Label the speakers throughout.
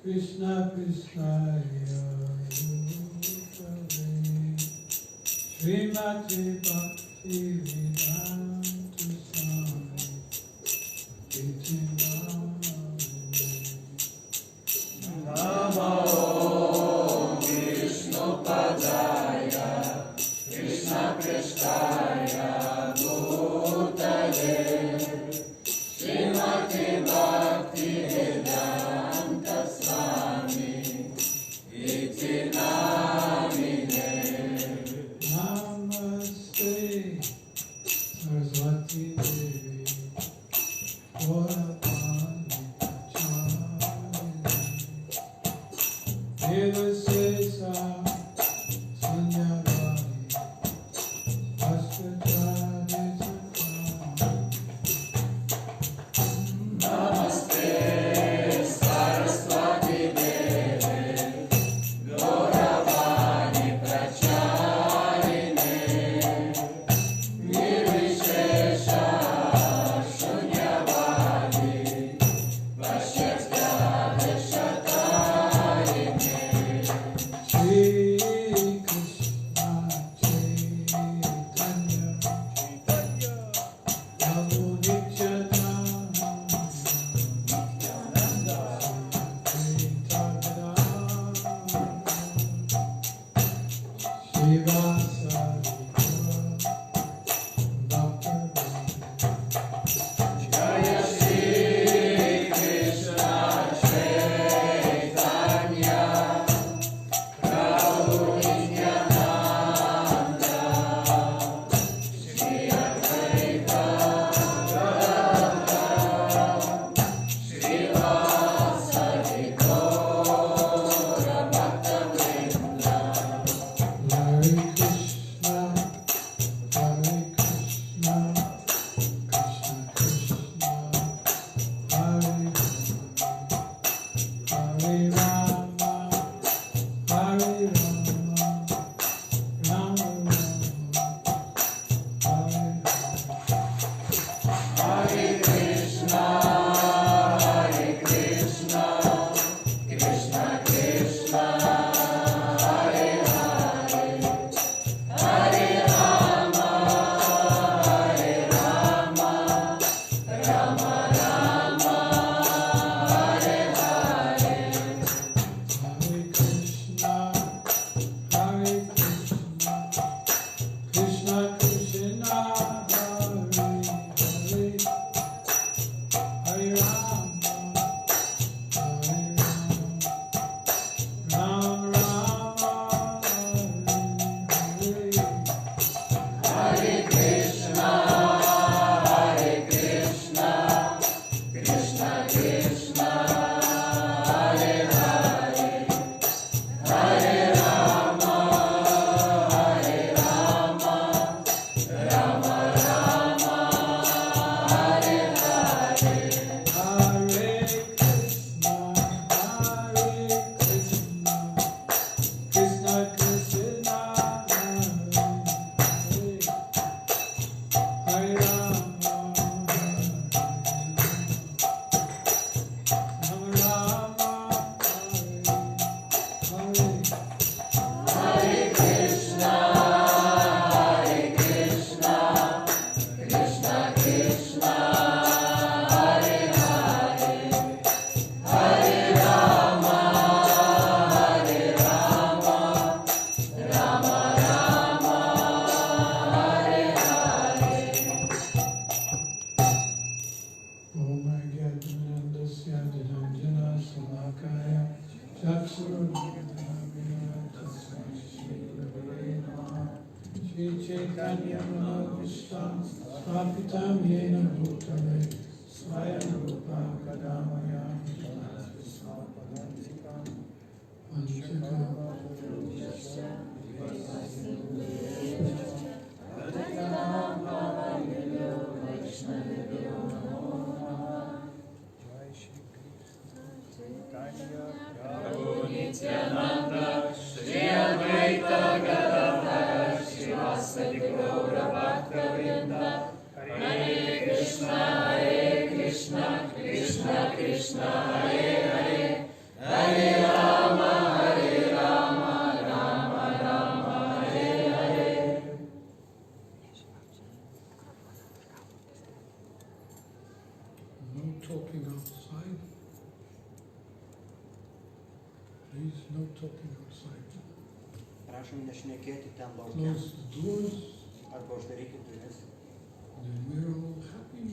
Speaker 1: Krishna Krishnaya Srimati Bhaktivedanta Swami Namo Vishnu Padaya Krishna Krishnaya Bhutale Srimati Bhaktivedanta Swami Iti Namine Namaste Saraswati Devi Goswami Devasesa Sunyavadi Aspachade Namaste Saraswati Devi Gauravani Pracharine Nirvishesha Shunyavadi Vashyastade Shatarine Shri Krishna Chaitanya Prabhu Nityananda Shiva Jaya Shri Krishna Chaitanya Prabhu Nityananda Shri Advaita Gadadhara Srivasadi Gaura Bhaktivinoda Hare Krishna, Hare Krishna, Krishna Krishna, Hare Rama, Hare Rama, Rama Rama, Hare Krishna, Hare Krishna, Krishna Krishna, Hare Hare, Hare Rama, Hare Rama, Rama Rama, Hare Hare, Hare Krishna, Hare Krishna, Krishna Krishna, Hare Hare, Hare Rama, Hare Rama, Rama Rama, Hare Krishna, Hare Krishna, Krishna Krishna, Hare Hare, Hare Rama, Hare Rama, Rama Rama, Hare Hare, Hare Krishna, Hare Krishna, Krishna Krishna, Hare Rama, Rama Hare Krishna, Hare Krishna, Krishna Krishna, Hare Hare, Hare Rama, Hare Rama, Rama Rama, Hare Hare. Om Ajnanandasya Dhananjana Salakaya Chaksurudhanabhina Tasmai Shri Gurave Namaha Shri Chaitanya Manavishtam Swapitam Yena Bhutale Swayam Rupa Kadamaya Swapadantikam Panchakam Prabhu Nityananda Shri Advaita Gadadhara Srivasadi Gaura Bhaktivedanta Hare Krishna, Hare Hare, Hare Rama, Rama Rama, Hare Hare.
Speaker 2: No talking outside. Please, no talking outside.
Speaker 3: Prašom nešnekėti ten lauke.
Speaker 2: Close the doors,
Speaker 3: Arba uždarykit duris.
Speaker 2: and we're all happy.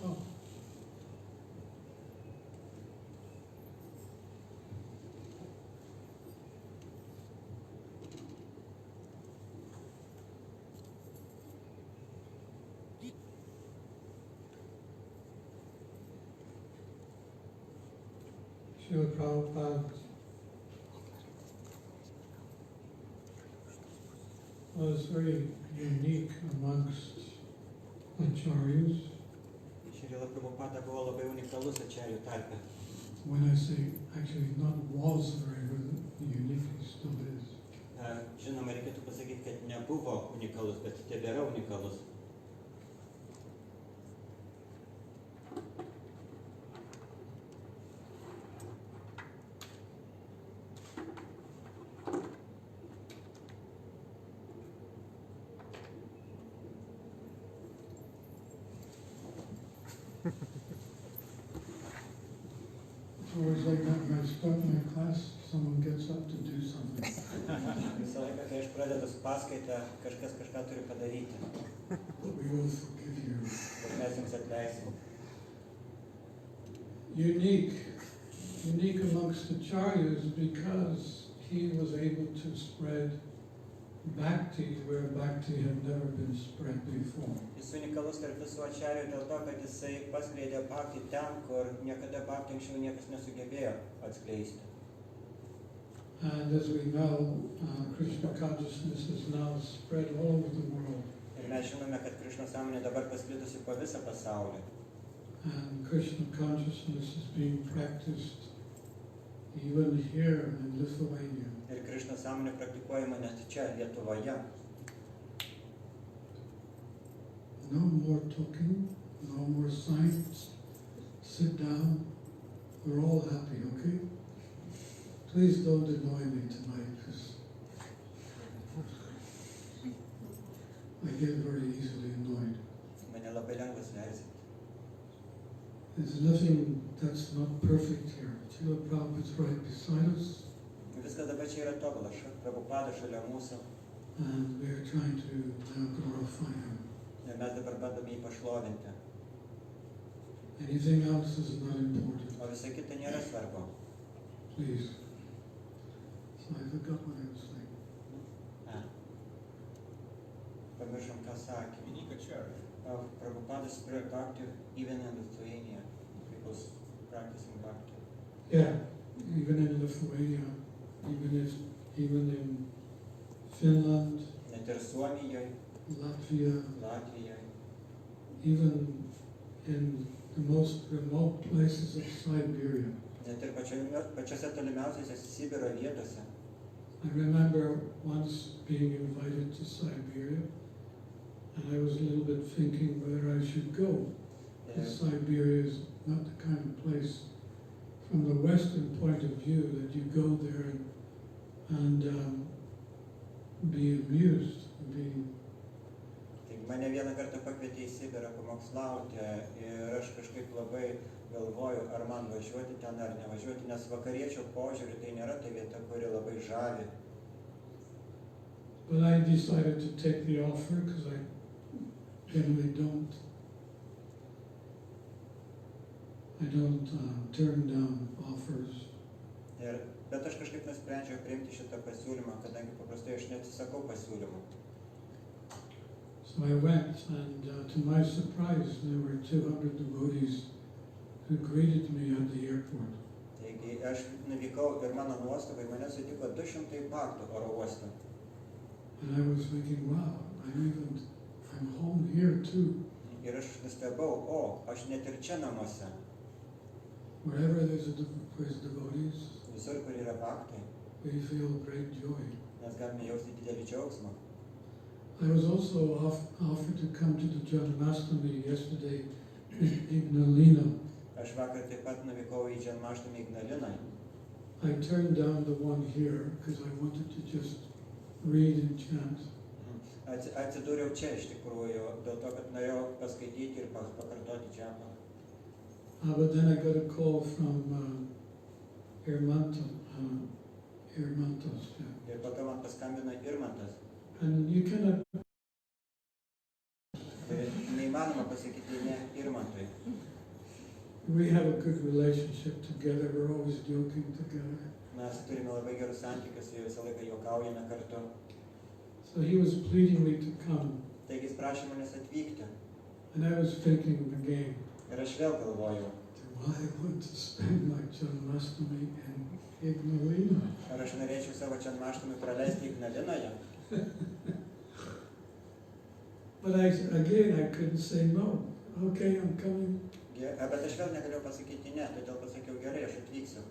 Speaker 2: Oh. Srila Prabhupada was very unique amongst acharyas.
Speaker 3: Šrila Prabhupada buvo labai unikalus ačarių tarpe.
Speaker 2: When I say actually not was very unique, he still is.
Speaker 3: Žinoma, reikėtų pasakyti, kad nebuvo unikalus, bet tebėra unikalus.
Speaker 2: It's always like that when I start my class, someone gets up to do something.
Speaker 3: Visą laiką, kai aš pradedu paskaitą, kažkas kažką turi padaryti.
Speaker 2: We will forgive you.
Speaker 3: Bet mes jums atleisim.
Speaker 2: Unique amongst acharyas because he was able to spread Bhakti where Bhakti had never been spread before.
Speaker 3: Jis unikalus tarp visų ačarių dėl to, kad jisai paskleidė Bhakti ten, kur niekada Bhakti anksčiau niekas nesugebėjo atskleisti.
Speaker 2: And as we know, Krishna Consciousness is now spread all over the world.
Speaker 3: Ir mes žinome, kad Krišnos sąmonė dabar pasklidusi po visą pasaulį.
Speaker 2: And Krishna Consciousness is being practiced even here in Lithuania.
Speaker 3: Ir Krišnos sąmonė praktikuojama net čia, Lietuvoje.
Speaker 2: No more talking, no more science. Sit down. We're all happy, okay? Please don't annoy me tonight, because I get very easily annoyed.
Speaker 3: Mane labai lengvas leisi.
Speaker 2: There's nothing that's not perfect here. Srila Prabhupada's right beside us,
Speaker 3: Viskas dabar čia yra tobula. Prabhupada šalia mūsų.
Speaker 2: and we're trying to now glorify him.
Speaker 3: Ir mes dabar bandome jį pašlovinti.
Speaker 2: Anything else is not important.
Speaker 3: O visa kita nėra svarbu.
Speaker 2: Please. So I forgot what I was saying.
Speaker 3: Pamiršom, ką sakė. Prabhupada spread Bhakti even in Lithuania. People practicing Bhakti.
Speaker 2: Yeah, even in Lithuania, even in Finland,
Speaker 3: Net ir Suomijoje,
Speaker 2: Latvia,
Speaker 3: Latvijoje,
Speaker 2: even in the most remote places of Siberia.
Speaker 3: net ir pačiose tolimiausiose Sibiro vietose.
Speaker 2: I remember once being invited to Siberia, and I was a little bit thinking whether I should go. Because Siberia is not the kind of place, from the Western point of view, that you go there and be amused,
Speaker 3: Mane vieną kartą pakvietė į Sibirą pamokslauti ir aš kažkaip labai galvoju, ar man važiuoti ten ar nevažiuoti, nes vakariečio požiūrį tai nėra ta vieta, kuri labai žavi.
Speaker 2: But I decided to take the offer because I generally don't turn down offers.
Speaker 3: Bet aš kažkaip nusprendžiau priimti šitą pasiūlymą, kadangi paprastai aš neatsisakau pasiūlymų.
Speaker 2: So I went, and to my surprise, there were 200 devotees who greeted me at the airport.
Speaker 3: Taigi aš nuvykau ir mano nuostabai mane sutiko 200 bhaktų oro uoste.
Speaker 2: And I was thinking, wow, I'm home here too.
Speaker 3: Ir aš nustebau, aš net ir čia namuose.
Speaker 2: Wherever there's devotees,
Speaker 3: Visur, kur yra bhaktai,
Speaker 2: we feel great joy.
Speaker 3: mes galime jausti didelį džiaugsmą.
Speaker 2: I was also offered to come to the Janmashtami yesterday in Ignalina.
Speaker 3: Aš vakar taip pat nuvykau į Janmashtami Ignaliną.
Speaker 2: I turned down the one here because I wanted to just read and chant.
Speaker 3: Atsidūriau čia iš tikrųjų, dėl to, kad norėjau paskaityti ir pakartoti džapą.
Speaker 2: But then I got a call from Irmantos.
Speaker 3: Ir po to man paskambino Irmantas.
Speaker 2: And you cannot.
Speaker 3: Neįmanoma pasakyti ne Irmantui.
Speaker 2: We have a good relationship together. We're always joking together.
Speaker 3: Mes turime labai gerus santykius ir visą laiką juokaujame kartu.
Speaker 2: So he was pleading me to come.
Speaker 3: Taigi jis prašė manęs atvykti.
Speaker 2: And I was thinking again.
Speaker 3: Ir aš vėl galvojau.
Speaker 2: Do I want to spend my Janmashtami in Ignalina?
Speaker 3: Ar aš norėčiau savo Janmashtami praleisti Ignalinoje?
Speaker 2: But I couldn't say no. Okay, I'm coming.
Speaker 3: Bet aš vėl negalėjau pasakyti ne, todėl pasakiau gerai, aš atvyksiu.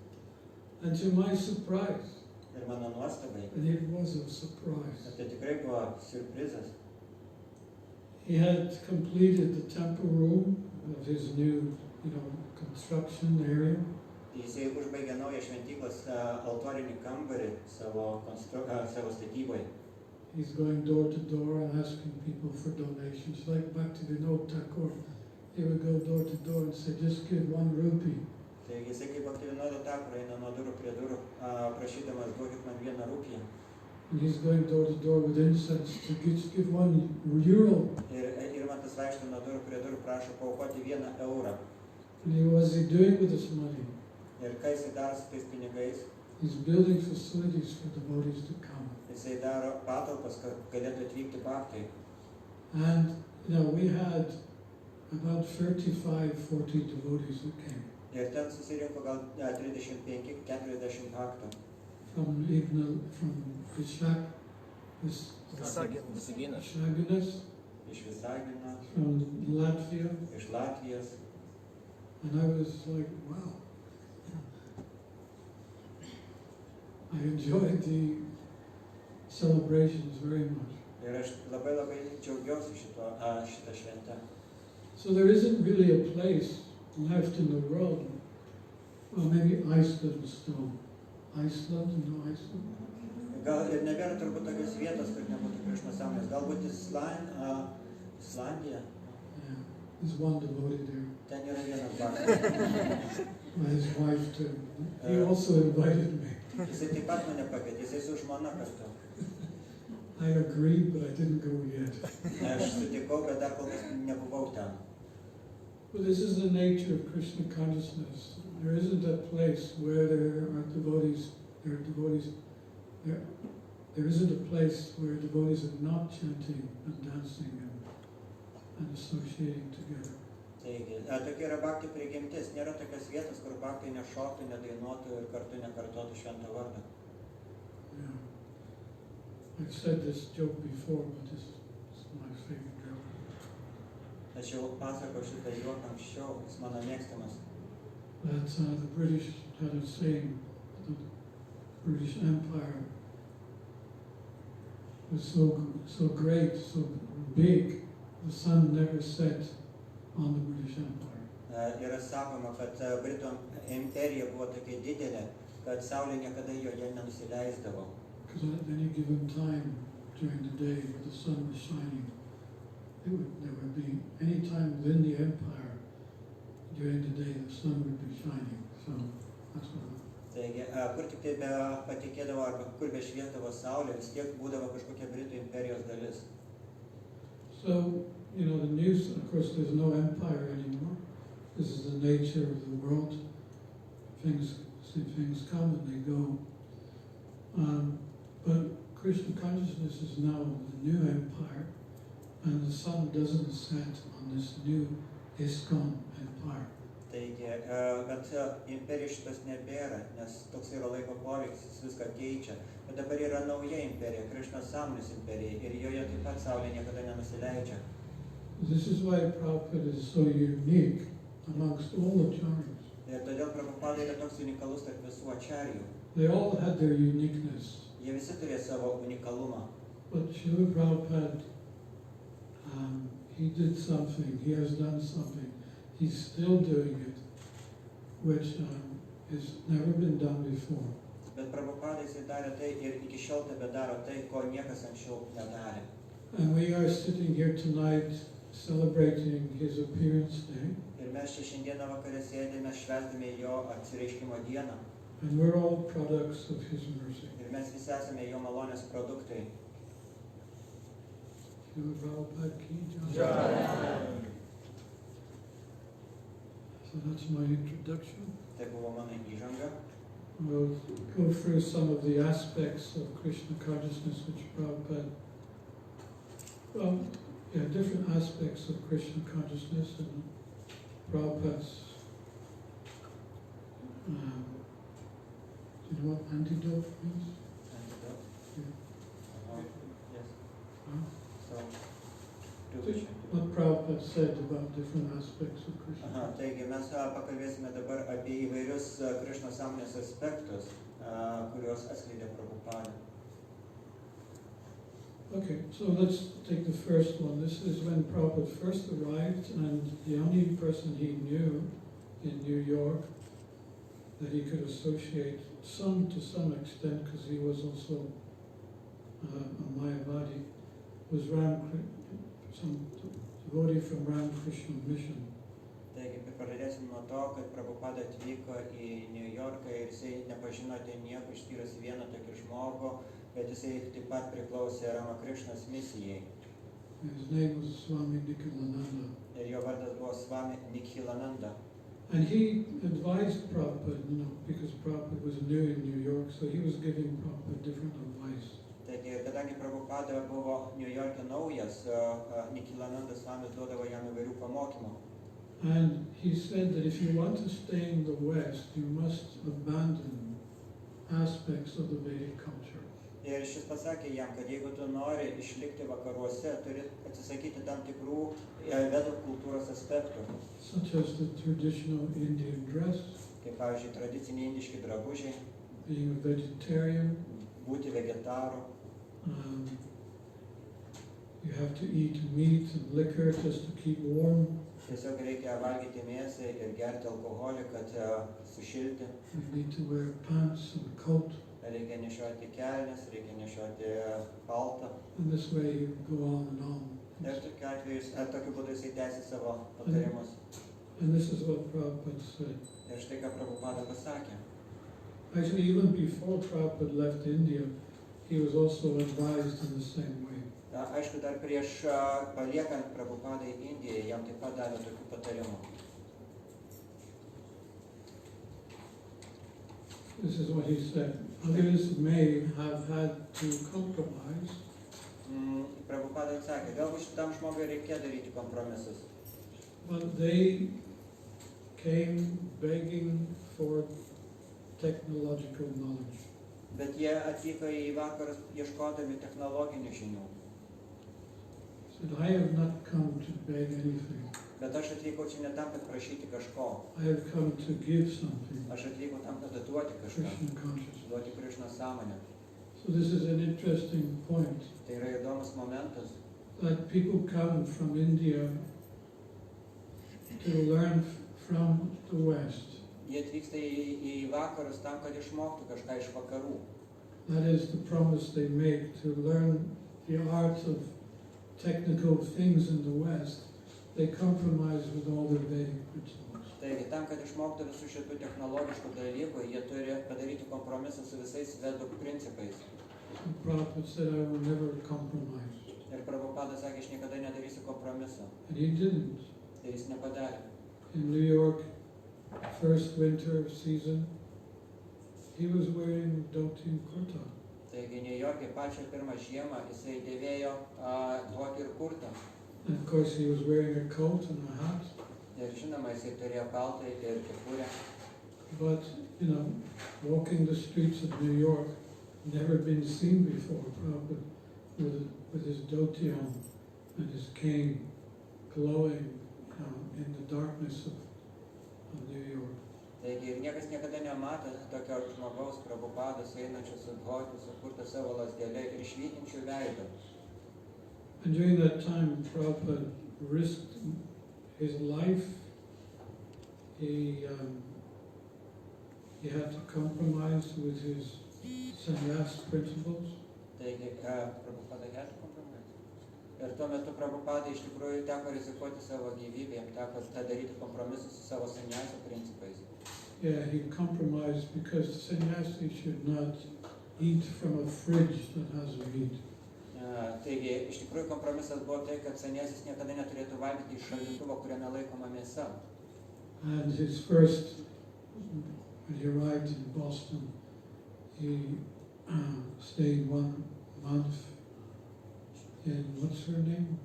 Speaker 2: And to my surprise,
Speaker 3: Ir mano nuostabai,
Speaker 2: and it was a surprise,
Speaker 3: tai tikrai buvo siurprizas.
Speaker 2: he had completed the temple room of his new, construction area.
Speaker 3: Jisai užbaigė naują šventyklos altorinį kambarį savo statyboje.
Speaker 2: He's going door to door and asking people for donations, like Bhaktivedanta Swami. He would go door to door and say, just give 1 rupee.
Speaker 3: Taigi jisai kaip Bhaktivedanta Swami eina nuo durų prie durų, prašydamas duokit man 1 rupiją.
Speaker 2: And he's going door to door with incense to just give 1 euro.
Speaker 3: Ir man tas vaikšto nuo durų prie durų, prašo paaukoti 1 eurą.
Speaker 2: And what is he doing with this money?
Speaker 3: Ir ką jisai daro su tais pinigais?
Speaker 2: He's building facilities for devotees to come.
Speaker 3: Jisai daro patalpas, kad galėtų atvykti bhaktai.
Speaker 2: And, we had about 35-40 devotees who came.
Speaker 3: Ir ten susirinko gal 35-40 bhaktų.
Speaker 2: From Vishaginas,
Speaker 3: Iš Visagino,
Speaker 2: from Latvia,
Speaker 3: iš Latvijos.
Speaker 2: and I was like, wow. I enjoyed the celebrations very much.
Speaker 3: Ir aš labai džiaugiausi šitą šventę.
Speaker 2: So there isn't really a place left in the world. Well, maybe Iceland still. Iceland? No, Iceland?
Speaker 3: Gal ir nebėra turbūt tokios vietos, kur nebūtų Krišnos sąmonės. Galbūt Islandija.
Speaker 2: Yeah, there's one devotee there.
Speaker 3: Ten yra vienas bhaktas.
Speaker 2: His wife too. He also invited me.
Speaker 3: Jisai taip pat mane pakvietė, jisai su žmona kartu.
Speaker 2: I agreed, but I didn't go yet.
Speaker 3: Aš sutikau, bet dar kol kas nebuvau ten.
Speaker 2: Well, this is the nature of Krishna Consciousness. There isn't a place where there are devotees. There isn't a place where devotees are not chanting and dancing and associating together.
Speaker 3: Taigi, tokia yra bhakti prigimtis. Nėra tokios vietos, kur bhaktai nešoktų, nedainuotų ir kartu nekartotų švento vardą.
Speaker 2: Yeah. I've said this joke before, but this is my favorite joke.
Speaker 3: Aš jau pasakau šitą juoką anksčiau, jis mano mėgstamas.
Speaker 2: That the British had a saying, the British Empire was so great, so big, the sun never set on the British Empire.
Speaker 3: Yra sakoma, kad Britų imperija buvo tokia didelė, kad saulė niekada joje nenusileisdavo.
Speaker 2: Because at any given time during the day where the sun was shining, there would be any time within the empire during the day the sun would be shining. So that's what.
Speaker 3: Taigi, kur tik tai be patikėdavo arba kur be šviesdavo saulė, vis tiek būdavo kažkokia Britų imperijos dalis.
Speaker 2: So, the news, of course, there's no empire anymore. This is the nature of the world. Things come and they go. But Krishna Consciousness is now the new empire, and the sun doesn't set on this new ISKCON empire.
Speaker 3: Taigi, bet imperija šitos nebėra, nes toks yra laiko poveikis, jis viską keičia. Bet dabar yra nauja imperija, Krishna Sąmonės imperija, ir joje taip pat saulė niekada nenusileidžia.
Speaker 2: This is why Prabhupada is so unique amongst all acharyas.
Speaker 3: Ir todėl Prabhupada yra toks unikalus tarp visų ačarijų.
Speaker 2: They all had their uniqueness.
Speaker 3: Jie visi turėjo savo unikalumą.
Speaker 2: But Srila Prabhupada, he did something, he has done something. He's still doing it, which has never been done before.
Speaker 3: Bet Prabhupada jisai darė tai ir iki šiol tebedaro tai, ko niekas anksčiau nedarė.
Speaker 2: And we are sitting here tonight celebrating his appearance day.
Speaker 3: Ir mes čia šiandieną vakare sėdime švęsdami jo atsireiškimo dieną.
Speaker 2: And we're all products of his mercy.
Speaker 3: Ir mes visi esame jo malonės produktai.
Speaker 2: Srila Prabhupada ki jai. So that's my introduction.
Speaker 3: Tai buvo mano įžanga.
Speaker 2: We'll go through some of the aspects of Krishna Consciousness which Prabhupada, different aspects of Krishna Consciousness and Prabhupada's, do you know what antidote means?
Speaker 3: Antidote?
Speaker 2: Yeah.
Speaker 3: Yes.
Speaker 2: Huh?
Speaker 3: So,
Speaker 2: What Prabhupada said about different aspects of Krishna.
Speaker 3: Taigi mes pakalbėsime dabar apie įvairius Krishna sąmonės aspektus, kuriuos atskleidė Prabhupada.
Speaker 2: Okay, so let's take the first one. This is when Prabhupada first arrived, and the only person he knew in New York that he could associate to some extent, because he was also a Mayavadi, was some devotee from Ramakrishna Mission.
Speaker 3: Taigi, pradėsim nuo to, kad Prabhupada atvyko į New Yorką ir jisai nepažino ten nieko išskyrus vieną tokį žmogų, bet jisai taip pat priklausė Ramakrishnos misijai.
Speaker 2: His name was Swami Nikhilananda.
Speaker 3: Ir jo vardas buvo Swami Nikhilananda.
Speaker 2: And he advised Prabhupada, because Prabhupada was new in New York, so he was giving Prabhupada different advice.
Speaker 3: Taigi, kadangi Prabhupada buvo New York'e naujas, Nikhilananda Swamis duodavo jam įvairių pamokymų.
Speaker 2: And he said that if you want to stay in the West, you must abandon aspects of the Vedic culture.
Speaker 3: Ir šis pasakė jam, kad jeigu tu nori išlikti vakaruose, turi atsisakyti tam tikrų vedų kultūros aspektų.
Speaker 2: Such as the traditional Indian dress,
Speaker 3: Kaip pavyzdžiui, tradiciniai indiški drabužiai,
Speaker 2: being a vegetarian,
Speaker 3: būti vegetaru,
Speaker 2: you have to eat meat and liquor just to keep warm.
Speaker 3: tiesiog reikia valgyti mėsą ir gerti alkoholį, kad sušilti.
Speaker 2: You need to wear pants and a coat.
Speaker 3: Reikia nešioti kelnes, reikia nešioti paltą.
Speaker 2: And this way you go on and on.
Speaker 3: Ir tokiu būdu jisai tęsi savo patarimus.
Speaker 2: And this is what Prabhupada said.
Speaker 3: Ir štai ką Prabhupada pasakė.
Speaker 2: Actually, even before Prabhupada left India, he was also advised in the same way.
Speaker 3: Aišku, dar prieš paliekant Prabhupadai Indiją, jam taip pat davė tokių patarimų.
Speaker 2: This is what he said. Others may have had to compromise.
Speaker 3: Prabhupada atsakė, galbūt šitam žmogui reikia daryti kompromisus.
Speaker 2: But they came begging for technological knowledge.
Speaker 3: Bet jie atvyko į vakarus ieškodami technologinių žinių.
Speaker 2: Said, I have not come to beg anything.
Speaker 3: Bet aš atvykau čia ne tam, kad prašyti kažko.
Speaker 2: I have come to give something.
Speaker 3: Aš atvykau tam, kad duoti kažką.
Speaker 2: Krishna Consciousness.
Speaker 3: Duoti Krishna sąmonę.
Speaker 2: So this is an interesting point.
Speaker 3: Tai yra įdomus momentas.
Speaker 2: That people come from India to learn from the West.
Speaker 3: Jie atvyksta į vakarus tam, kad išmoktų kažką iš vakarų.
Speaker 2: That is the promise they make, to learn the art of technical things in the West. They compromise with all the Vedic principles.
Speaker 3: Taigi, tam, kad išmoktų visų šitų technologiškų dalykų, jie turi padaryti kompromisą su visais vedų principais.
Speaker 2: So Prabhupada said, I will never compromise.
Speaker 3: Ir Prabhupada sakė, aš niekada nedarysiu kompromiso.
Speaker 2: And he didn't.
Speaker 3: Ir jis nepadarė.
Speaker 2: In New York, first winter season, he was wearing dhoti and kurta.
Speaker 3: Taigi, New York'e pačią pirmą žiemą jisai dėvėjo dhoti ir kurtą.
Speaker 2: And of course he was wearing a coat and a hat.
Speaker 3: Ir žinoma, jisai turėjo paltą ir kepurę.
Speaker 2: But, walking the streets of New York, never been seen before, Prabhupada, with his dhoti and his cane glowing, in the darkness of New York.
Speaker 3: Taigi niekas niekada nematė tokio žmogaus Prabhupados einančio su dhotiu, sukurta savo lasdelė ir švytinčių veidą.
Speaker 2: And during that time, Prabhupada risked his life. He had to compromise with his sannyas principles.
Speaker 3: Taigi, Prabhupada had to compromise. Ir tuo metu Prabhupada iš tikrųjų teko rizikuoti savo gyvybę, jam teko daryti kompromisus su savo sannyasio principais.
Speaker 2: Yeah, he compromised because the sannyasi should not eat from a fridge that has meat.
Speaker 3: Taigi, iš tikrųjų kompromisas buvo tai, kad sannyasis niekada neturėtų valgyti iš šaldytuvo, kuriame laikoma mėsa.
Speaker 2: And his first, when he arrived in Boston, he stayed 1 month in, what's her name?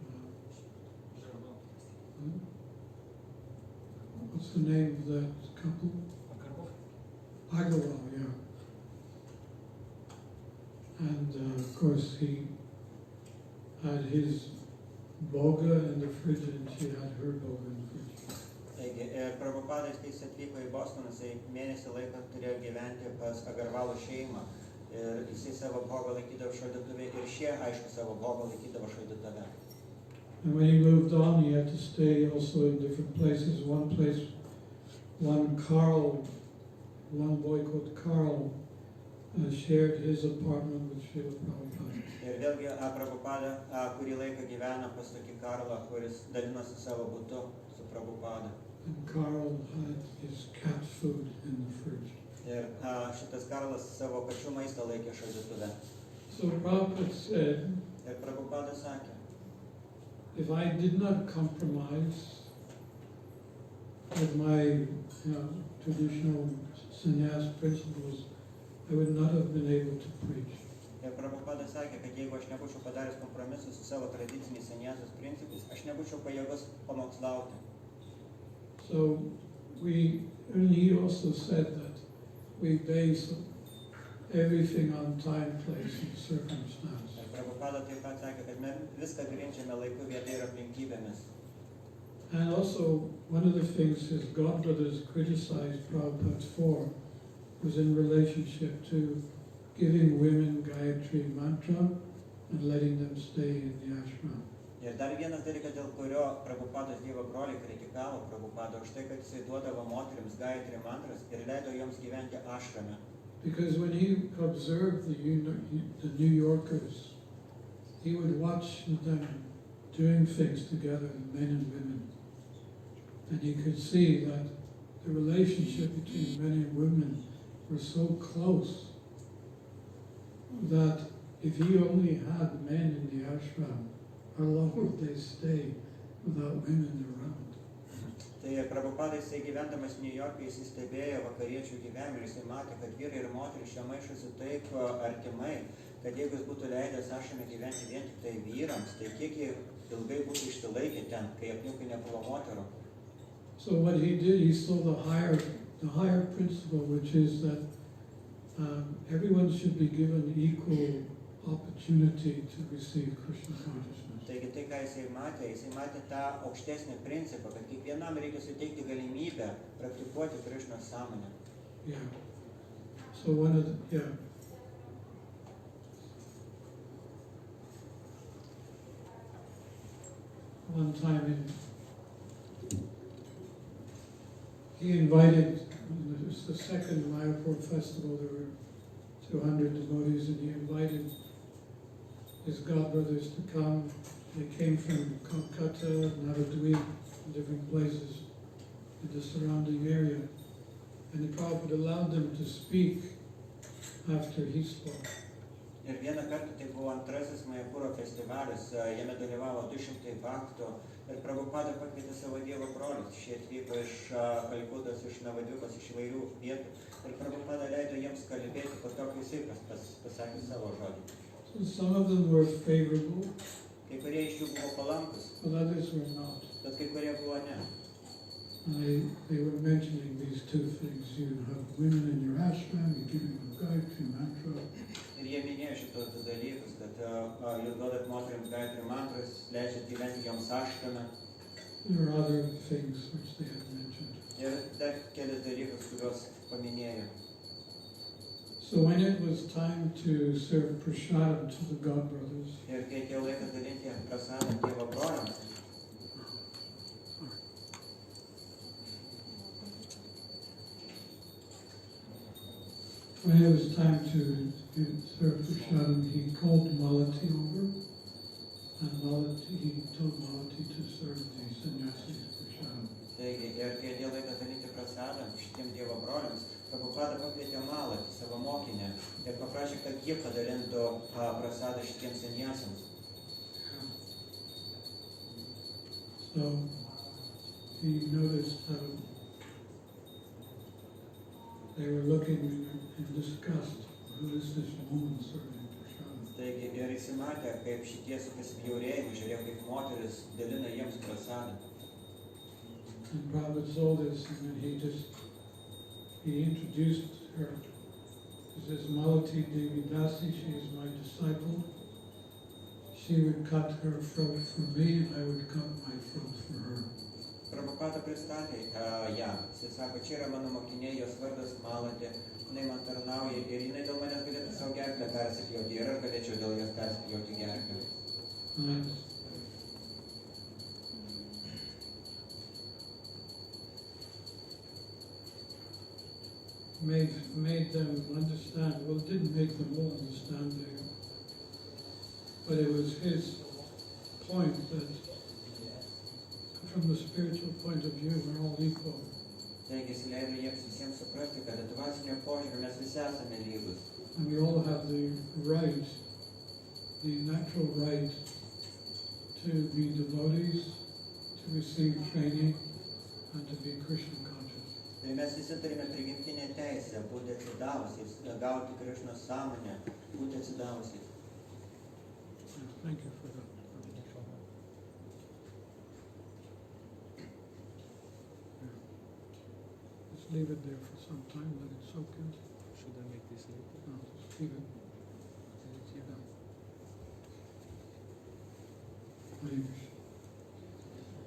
Speaker 2: What's the name of that couple? Agarwal, yeah. And of course he had his boga in the fridge and she had her boga in the fridge.
Speaker 3: Taigi, Prabhupadas, kai jis atvyko į Bostoną, jisai mėnesį laiko turėjo gyventi pas Agarvalo šeimą. Ir jisai savo bogą laikydavo šaldytuve ir šie, aišku, savo bogą laikydavo šaldytuve.
Speaker 2: And when he moved on, he had to stay also in different places. One boy called Carl shared his apartment with Srila Prabhupada.
Speaker 3: Ir vėlgi Prabhupada kurį laiką gyveno pas tokį Karlą, kuris dalinosi savo butu su Prabhupada.
Speaker 2: And Carl had his cat food in the fridge.
Speaker 3: Ir šitas Karlas savo pačių maistą laikė šaldytuve.
Speaker 2: So Prabhupada said,
Speaker 3: Ir Prabhupada sakė,
Speaker 2: if I did not compromise with my traditional sannyas principles, I would not have been able to preach.
Speaker 3: Ir Prabhupada sakė, kad jeigu aš nebūčiau padaręs kompromisus su savo tradiciniais sannyasios principais, aš nebūčiau pajėgus pamokslauti.
Speaker 2: So and he also said that we base everything on time, place, and circumstance.
Speaker 3: Ir Prabhupada taip pat sakė, kad mes viską grindžiame laiku, vieta ir aplinkybėmis.
Speaker 2: And also, one of the things his godbrothers criticized Prabhupada for was in relationship to giving women Gayatri mantra and letting them stay in the ashram.
Speaker 3: Ir dar vienas dalykas, dėl kurio Prabhupados Dievo broliai kritikavo Prabhupadą už tai, kad jisai duodavo moterims Gayatri mantras ir leido joms gyventi ashrame.
Speaker 2: Because when he observed the New Yorkers, he would watch them doing things together, men and women. And he could see that the relationship between men and women were so close that if he only had men in the ashram, how long would they stay without women around?
Speaker 3: Tai Prabhupada jisai gyvendamas New York'e jisai stebėjo vakariečių gyvenimą ir jisai matė, kad vyrai ir moterys čia maišosi taip artimai, kad jeigu jis būtų leidęs ašrame gyventi vien tik tai vyrams, tai kiek jie ilgai būtų išsilaikę ten, kai aplinkui nebuvo moterų.
Speaker 2: So what he did, he saw the higher principle, which is that everyone should be given equal opportunity to receive Krishna consciousness.
Speaker 3: Taigi tai, ką jisai matė tą aukštesnį principą, kad kiekvienam reikia suteikti galimybę praktikuoti Krišnos sąmonę.
Speaker 2: Yeah. So one time he invited, it was the second Mayapur festival, there were 200 devotees, and he invited his godbrothers to come. They came from Kolkata, Navadvip, different places in the surrounding area. And the Prabhupada allowed them to speak after he spoke.
Speaker 3: Ir vieną kartą tai buvo antrasis Mayapuro festivalis, jame dalyvavo 200 bhaktų ir Prabhupada pakvietė savo Dievo brolius. Šie atvyko iš Kalkutos, iš Navadvipos, iš įvairių vietų. Ir Prabhupada leido jiems kalbėti, po to, kai jisai pasakė savo žodį.
Speaker 2: So some of them were favorable,
Speaker 3: Kai kurie iš jų buvo palankus,
Speaker 2: but others were not.
Speaker 3: bet kai kurie buvo ne.
Speaker 2: They were mentioning these two things. You have women in your ashram, you're giving them Gayatri mantra.
Speaker 3: Ir jie minėjo šitos du dalykus, kad jūs duodat moteriams Gayatri mantras, leidžiat gyventi joms aštame.
Speaker 2: There are other things which they had mentioned.
Speaker 3: Ir dar kelis dalykus, kuriuos paminėjo.
Speaker 2: So when it was time to serve prasadam to the god brothers,
Speaker 3: Ir kai atėjo laikas dalinti prasadą Dievo broliams,
Speaker 2: when it was time to serve prasadam, he called Malati over, and he told Malati to serve the sannyasis prasadam.
Speaker 3: taigi, ir kai atėjo laikas dalinti prasadą šitiem Dievo broliams, Prabhupada pakvietė Malatį, savo mokinę, ir paprašė, kad jie padalintų prasadą šitiems sannyasams.
Speaker 2: So he noticed how they were looking in disgust. Who is this woman serving prasadam?
Speaker 3: Taigi, ir įsimatė, kaip šitie su pasibjaurėjimu žiūrėjo, kaip moteris dalina jiems prasadą.
Speaker 2: And Prabhupada saw this, and then he introduced her. He says, Malati Devi Dasi, she is my disciple. She would cut her throat for me, and I would cut my throat for her.
Speaker 3: Prabhupada pristatė ją. Jis sako, čia yra mano mokinė, jos vardas Malatė, jinai man tarnauja ir jinai dėl manęs galėtų savo gerklę persipjauti ir aš galėčiau dėl jos persipjauti gerklę.
Speaker 2: Made them understand. Well, it didn't make them all understand it, but it was his point that from the spiritual point of view, we're all equal.
Speaker 3: Taigi, jis leido jiems visiems suprasti, kad dvasinio požiūrio mes visi esame lygus.
Speaker 2: And we all have the right, the natural right to be devotees, to receive training, and to be Krishna conscious.
Speaker 3: Tai mes visi turime prigimtinę teisę būti atsidavusiais, gauti Krišnos sąmonę, būti atsidavusiais.
Speaker 2: Thank you for that. Just leave it there for some time, let it soak in.
Speaker 4: Should I make this later?
Speaker 2: No, just leave it.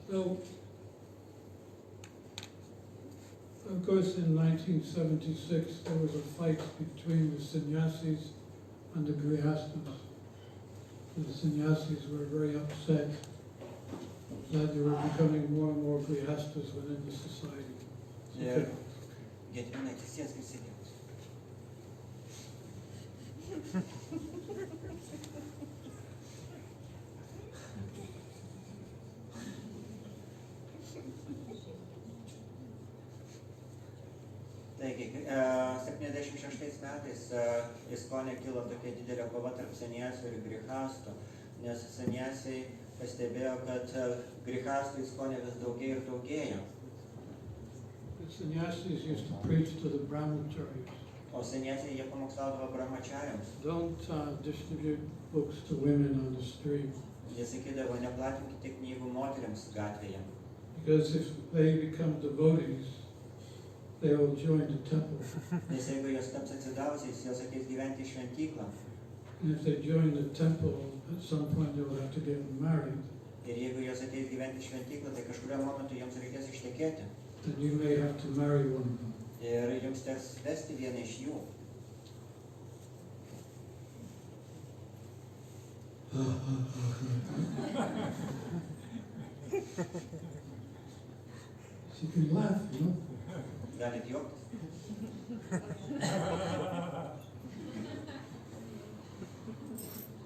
Speaker 2: So, of course, in 1976, there was a fight between the sannyasis and the grihastas. The sannyasis were very upset that there were becoming more and more grihastas within the society.
Speaker 3: Ir Gedvinai, sėsk ir sėdėk. Taigi, 76 metais ISKCON kilo tokia didelė kova tarp sannyasinų ir grihastų, nes sannyasinai pastebėjo, kad grihastų ISKCON vis daugėja ir daugėja.
Speaker 2: The sannyasis used to preach to the brahmacharyas.
Speaker 3: O sannyasinai jie pamokslaudavo brahmachariams.
Speaker 2: Don't distribute books to women on the street.
Speaker 3: Jie sakydavo, neplatinkite knygų moteriams gatvėje.
Speaker 2: Because if they become devotees, they will join the temple.
Speaker 3: Nes jeigu jos taps atsidavusiais, jos ateis gyventi į šventyklą.
Speaker 2: And if they join the temple, at some point they will have to get married.
Speaker 3: Ir jeigu jos ateis gyventi į šventyklą, tai kažkurio momentu joms reikės ištekėti.
Speaker 2: Then you may have to marry one of them.
Speaker 3: Ir jums teks vesti vieną iš jų.
Speaker 2: So you can laugh, you know.
Speaker 3: Galit juoktis.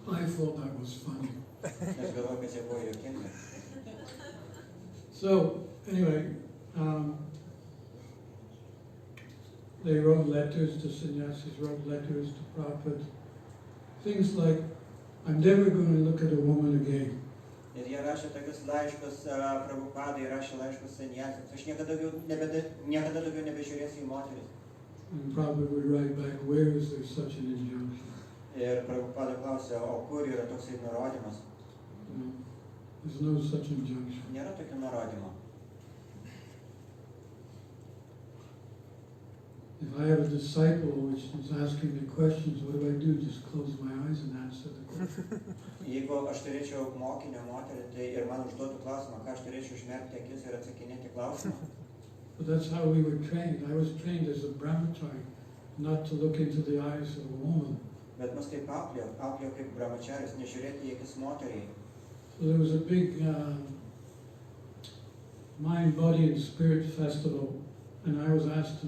Speaker 2: I thought that was funny.
Speaker 3: Aš galvoju, kad čia buvo juokinga.
Speaker 2: So, anyway, they wrote letters to sannyasis, wrote letters to Prabhupada. Things like, I'm never going to look at a woman again.
Speaker 3: Ir jie rašė tokius laiškus Prabhupadai, rašė laiškus sannyasams. Aš niekada daugiau nebežiūrėsiu į moteris.
Speaker 2: And Prabhupada would write back, where is there such an injunction?
Speaker 3: Ir Prabhupada klausė, o kur yra toksai nurodymas?
Speaker 2: There's no such injunction.
Speaker 3: Nėra tokio nurodymo.
Speaker 2: if I have a disciple which is asking me questions, what do? Just close my eyes and answer the question.
Speaker 3: Jeigu aš turėčiau mokinę moterį, tai ir man užduotų klausimą, ką aš turėčiau užmerkti akis ir atsakinėti klausimą.
Speaker 2: But that's how we were trained. I was trained as a brahmachari, not to look into the eyes of a woman.
Speaker 3: Bet mus taip auklėjo kaip brahmacharis, nežiūrėti į akis moteriai.
Speaker 2: So there was a big mind, body and spirit festival, and I was asked to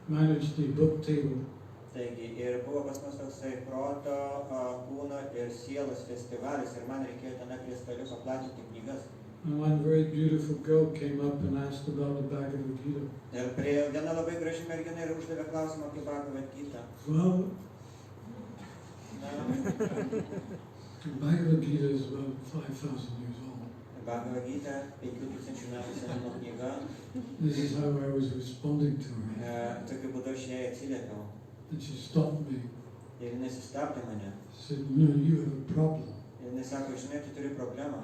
Speaker 2: manage the book table.
Speaker 3: Taigi, ir buvo pas mus toksai proto, kūno ir sielos festivalis, ir man reikėjo ten prie staliuko platinti knygas.
Speaker 2: And one very beautiful girl came up and asked about the Bhagavad Gita.
Speaker 3: Ir priėjo viena labai graži mergina ir uždavė klausimą apie Bhagavad Gita.
Speaker 2: Well, the Bhagavad Gita is about 5,000 years old.
Speaker 3: Bhagavad Gita 5000 metų senumo knyga.
Speaker 2: This is how I was responding to her.
Speaker 3: Tokiu būdu aš jai atsiliepiau.
Speaker 2: And she stopped me.
Speaker 3: Ir jinai sustabdė mane.
Speaker 2: She said, no, you have a problem.
Speaker 3: Ir jinai sako, žinai, tu turi problemą.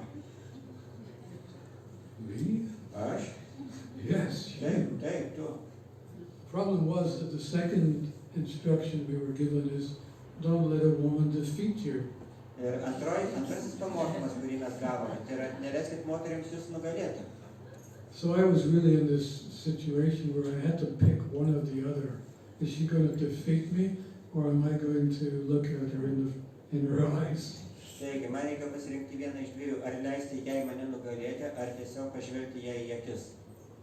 Speaker 2: Me?
Speaker 3: Aš?
Speaker 2: Yes, you.
Speaker 3: Taip, tu.
Speaker 2: The problem was that the second instruction we were given is, don't let a woman defeat you.
Speaker 3: Ir antrasis pamokymas, kurį mes gavome, tai yra, neleiskit moteriams jūs nugalėti.
Speaker 2: So I was really in this situation where I had to pick one or the other. Is she going to defeat me, or am I going to look at her in her eyes?
Speaker 3: Taigi, man reikia pasirinkti vieną iš dviejų, ar leisti jai mane nugalėti, ar tiesiog pažvelgti jai į akis.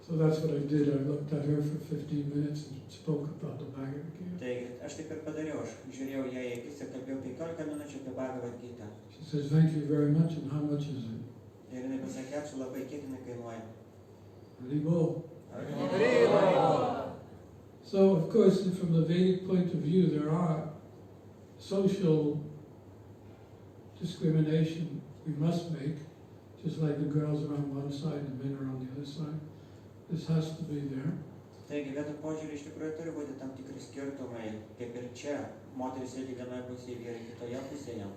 Speaker 2: So that's what I did. I looked at her for 15 minutes and spoke about the Bhagavad Gita.
Speaker 3: Taigi, aš taip ir padariau, aš žiūrėjau jai į akis ir kalbėjau 15 minučių apie Bhagavad Gita.
Speaker 2: She says, thank you very much, and how much is it?
Speaker 3: Ir jinai pasakė, ačiū labai, kiek jinai kainuoja.
Speaker 2: Haribol. So, of course, from the Vedic point of view, there are social discrimination we must make, just like the girls are on one side and the men are on the other side. This has to be there.
Speaker 3: Taigi, vietų požiūrį iš tikrųjų turi būti tam tikri skirtumai, kaip ir čia, moteris sėdi vienoje pusėje, vyrai kitoje pusėje.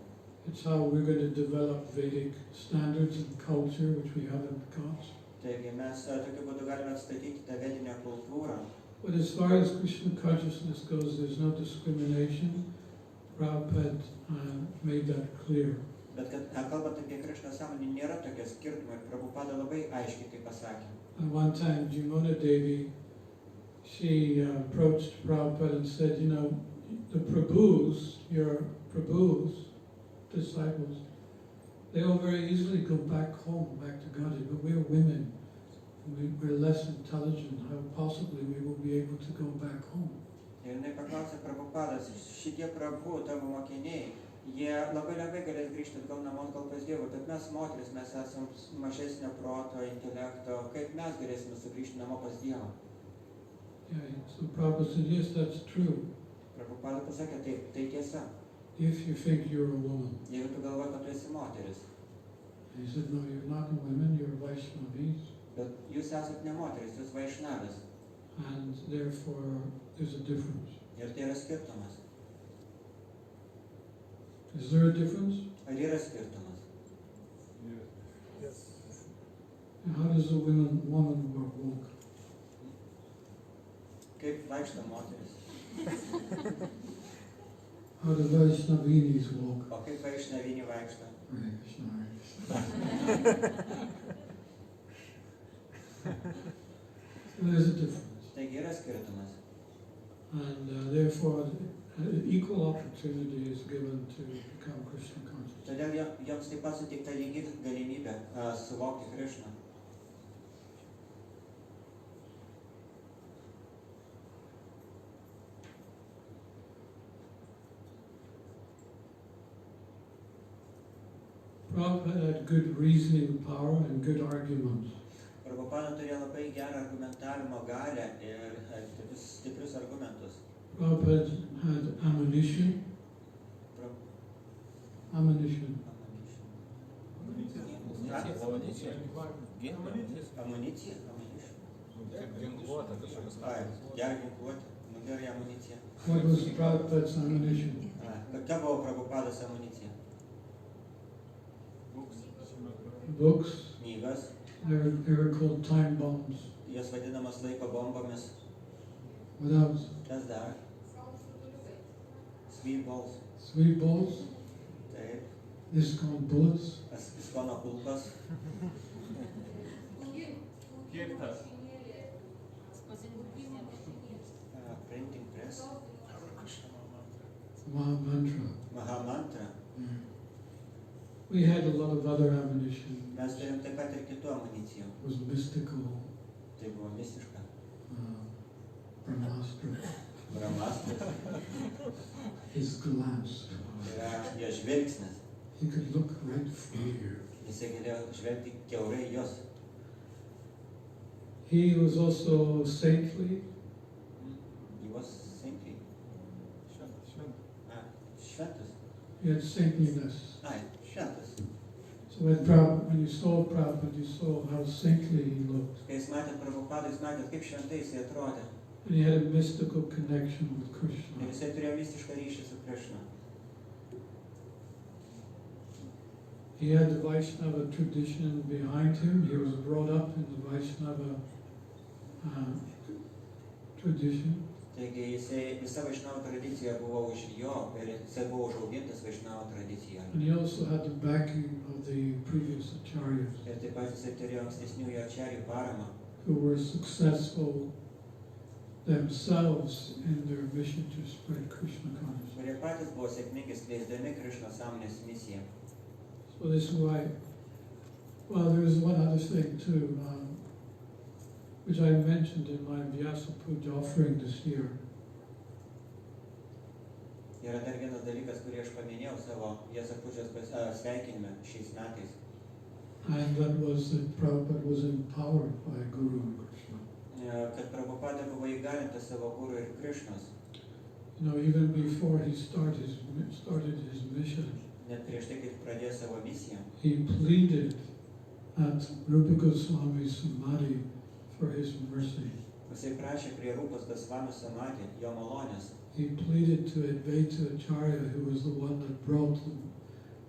Speaker 2: It's how we're going to develop Vedic standards and culture, which we haven't got.
Speaker 3: Taigi, mes tokiu būdu galime atstatyti tą vedinę kultūrą.
Speaker 2: But as far as Krishna consciousness goes, there's no discrimination. Prabhupada made that clear.
Speaker 3: Bet kad kalbant apie Krishna sąmonę, nėra tokio skirtumo ir Prabhupada labai aiškiai tai pasakė.
Speaker 2: And one time, Jimona Devi, she approached Prabhupada and said, you know, the Prabhus, your Prabhus, disciples, they all very easily go back home, back to Godhead, but we're women. We're less intelligent. How possibly we will be able to go back home?
Speaker 3: Ir jinai paklausė Prabhupadas, šitie Prabhu, tavo mokiniai, jie labai lengvai galės grįžti atgal namo, gal pas Dievą, bet mes moteris, mes esam mažesnio proto, intelekto, kaip mes galėsime sugrįžti namo pas Dievą?
Speaker 2: Yeah, so Prabhupada said, yes, that's true.
Speaker 3: Prabhupada pasakė, taip, tai tiesa.
Speaker 2: If you think you're a woman.
Speaker 3: Jeigu tu galvoji, kad tu esi moteris.
Speaker 2: And he said, no, you're not a woman, you're Vaishnavis.
Speaker 3: Bet jūs esat ne moteris, jūs Vaišnavas.
Speaker 2: And therefore, there's a difference.
Speaker 3: Ir tai yra skirtumas.
Speaker 2: Is there a difference?
Speaker 3: Ar yra skirtumas?
Speaker 4: Yes.
Speaker 2: And how does a woman walk?
Speaker 3: Kaip vaikšto moteris?
Speaker 2: How do Vaishnavinis walk?
Speaker 3: O kaip Vaišnaviniai vaikšto?
Speaker 2: Hare Krishna, Hare Krishna. So there's a difference.
Speaker 3: Taigi yra skirtumas.
Speaker 2: And therefore, equal opportunity is given to become Krishna conscious.
Speaker 3: Todėl joms taip pat suteikta lygi galimybė suvokti Krishną.
Speaker 2: Prabhupada had good reasoning power and good arguments.
Speaker 3: Prabhupada turėjo labai gerą argumentavimo galę ir tokius stiprius argumentus.
Speaker 2: Prabhupada had ammunition. Ammunition.
Speaker 3: Amunicija? Gerą ginkluotę. Nu gerai, amunicija.
Speaker 2: What was Prabhupada's ammunition?
Speaker 3: Kokia buvo Prabhupados amunicija?
Speaker 2: Books.
Speaker 3: Knygas.
Speaker 2: They were called time bombs.
Speaker 3: Jos vadinamas laiko bombomis.
Speaker 2: What else?
Speaker 3: Kas dar? Sweet balls.
Speaker 2: Sweet balls?
Speaker 3: Taip.
Speaker 2: ISKCON bullets?
Speaker 3: ISKCON kulkos.
Speaker 4: Kirtas.
Speaker 3: Printing press.
Speaker 2: Mantra.
Speaker 3: Mahamantra.
Speaker 2: We had a lot of other ammunition.
Speaker 3: Mes turim taip pat ir kitų amunicijų.
Speaker 2: It was mystical,
Speaker 3: Tai buvo mistiška.
Speaker 2: Brahmastra.
Speaker 3: Brahmastras.
Speaker 2: His glance.
Speaker 3: Yra jo žvilgsnis.
Speaker 2: He could look right through you.
Speaker 3: Jisai galėjo žvelgti kiaurai jos.
Speaker 2: He was also saintly.
Speaker 3: He was saintly. Šventas.
Speaker 2: He had saintliness.
Speaker 3: Ai, šventas.
Speaker 2: So when you saw Prabhupada, you saw how saintly he looked.
Speaker 3: Kai jūs matėt Prabhupadą, jūs matėt, kaip šventai jisai atrodė.
Speaker 2: And he had a mystical connection with
Speaker 3: Ir
Speaker 2: Krishna.
Speaker 3: jisai turėjo mistišką ryšį su Krishna.
Speaker 2: He had the Vaishnava tradition behind him. He was brought up in the Vaishnava tradition.
Speaker 3: Taigi visa Vaishnava tradicija buvo už jo, ir jisai buvo užaugintas Vaishnava tradicija.
Speaker 2: And he also had the backing of the previous acharyas
Speaker 3: Ir taip pat jisai turėjo ankstesnių jo ačarių paramą,
Speaker 2: who were successful themselves in their mission to spread Krishna consciousness.
Speaker 3: kurie patys buvo sėkmingai skleisdami Krishna sąmonės misiją.
Speaker 2: So this is why, well, there is one other thing too, which I mentioned in my Vyasa Puja offering this year.
Speaker 3: Yra dar vienas dalykas, kurį aš paminėjau savo Vyasa-Pužos sveikinime šiais metais.
Speaker 2: And that was that Prabhupada was empowered by Guru and Krishna.
Speaker 3: Kad Prabhupada buvo įgalintas savo guru ir Krishnos.
Speaker 2: You know, even before he started his mission,
Speaker 3: Net prieš tai, kai pradėjo savo misiją,
Speaker 2: he pleaded at Rupa Goswami's samadhi for his mercy.
Speaker 3: jisai prašė prie Rūpos Gosvami samadhi jo malonės.
Speaker 2: He pleaded to Advaita Acharya, who was the one that brought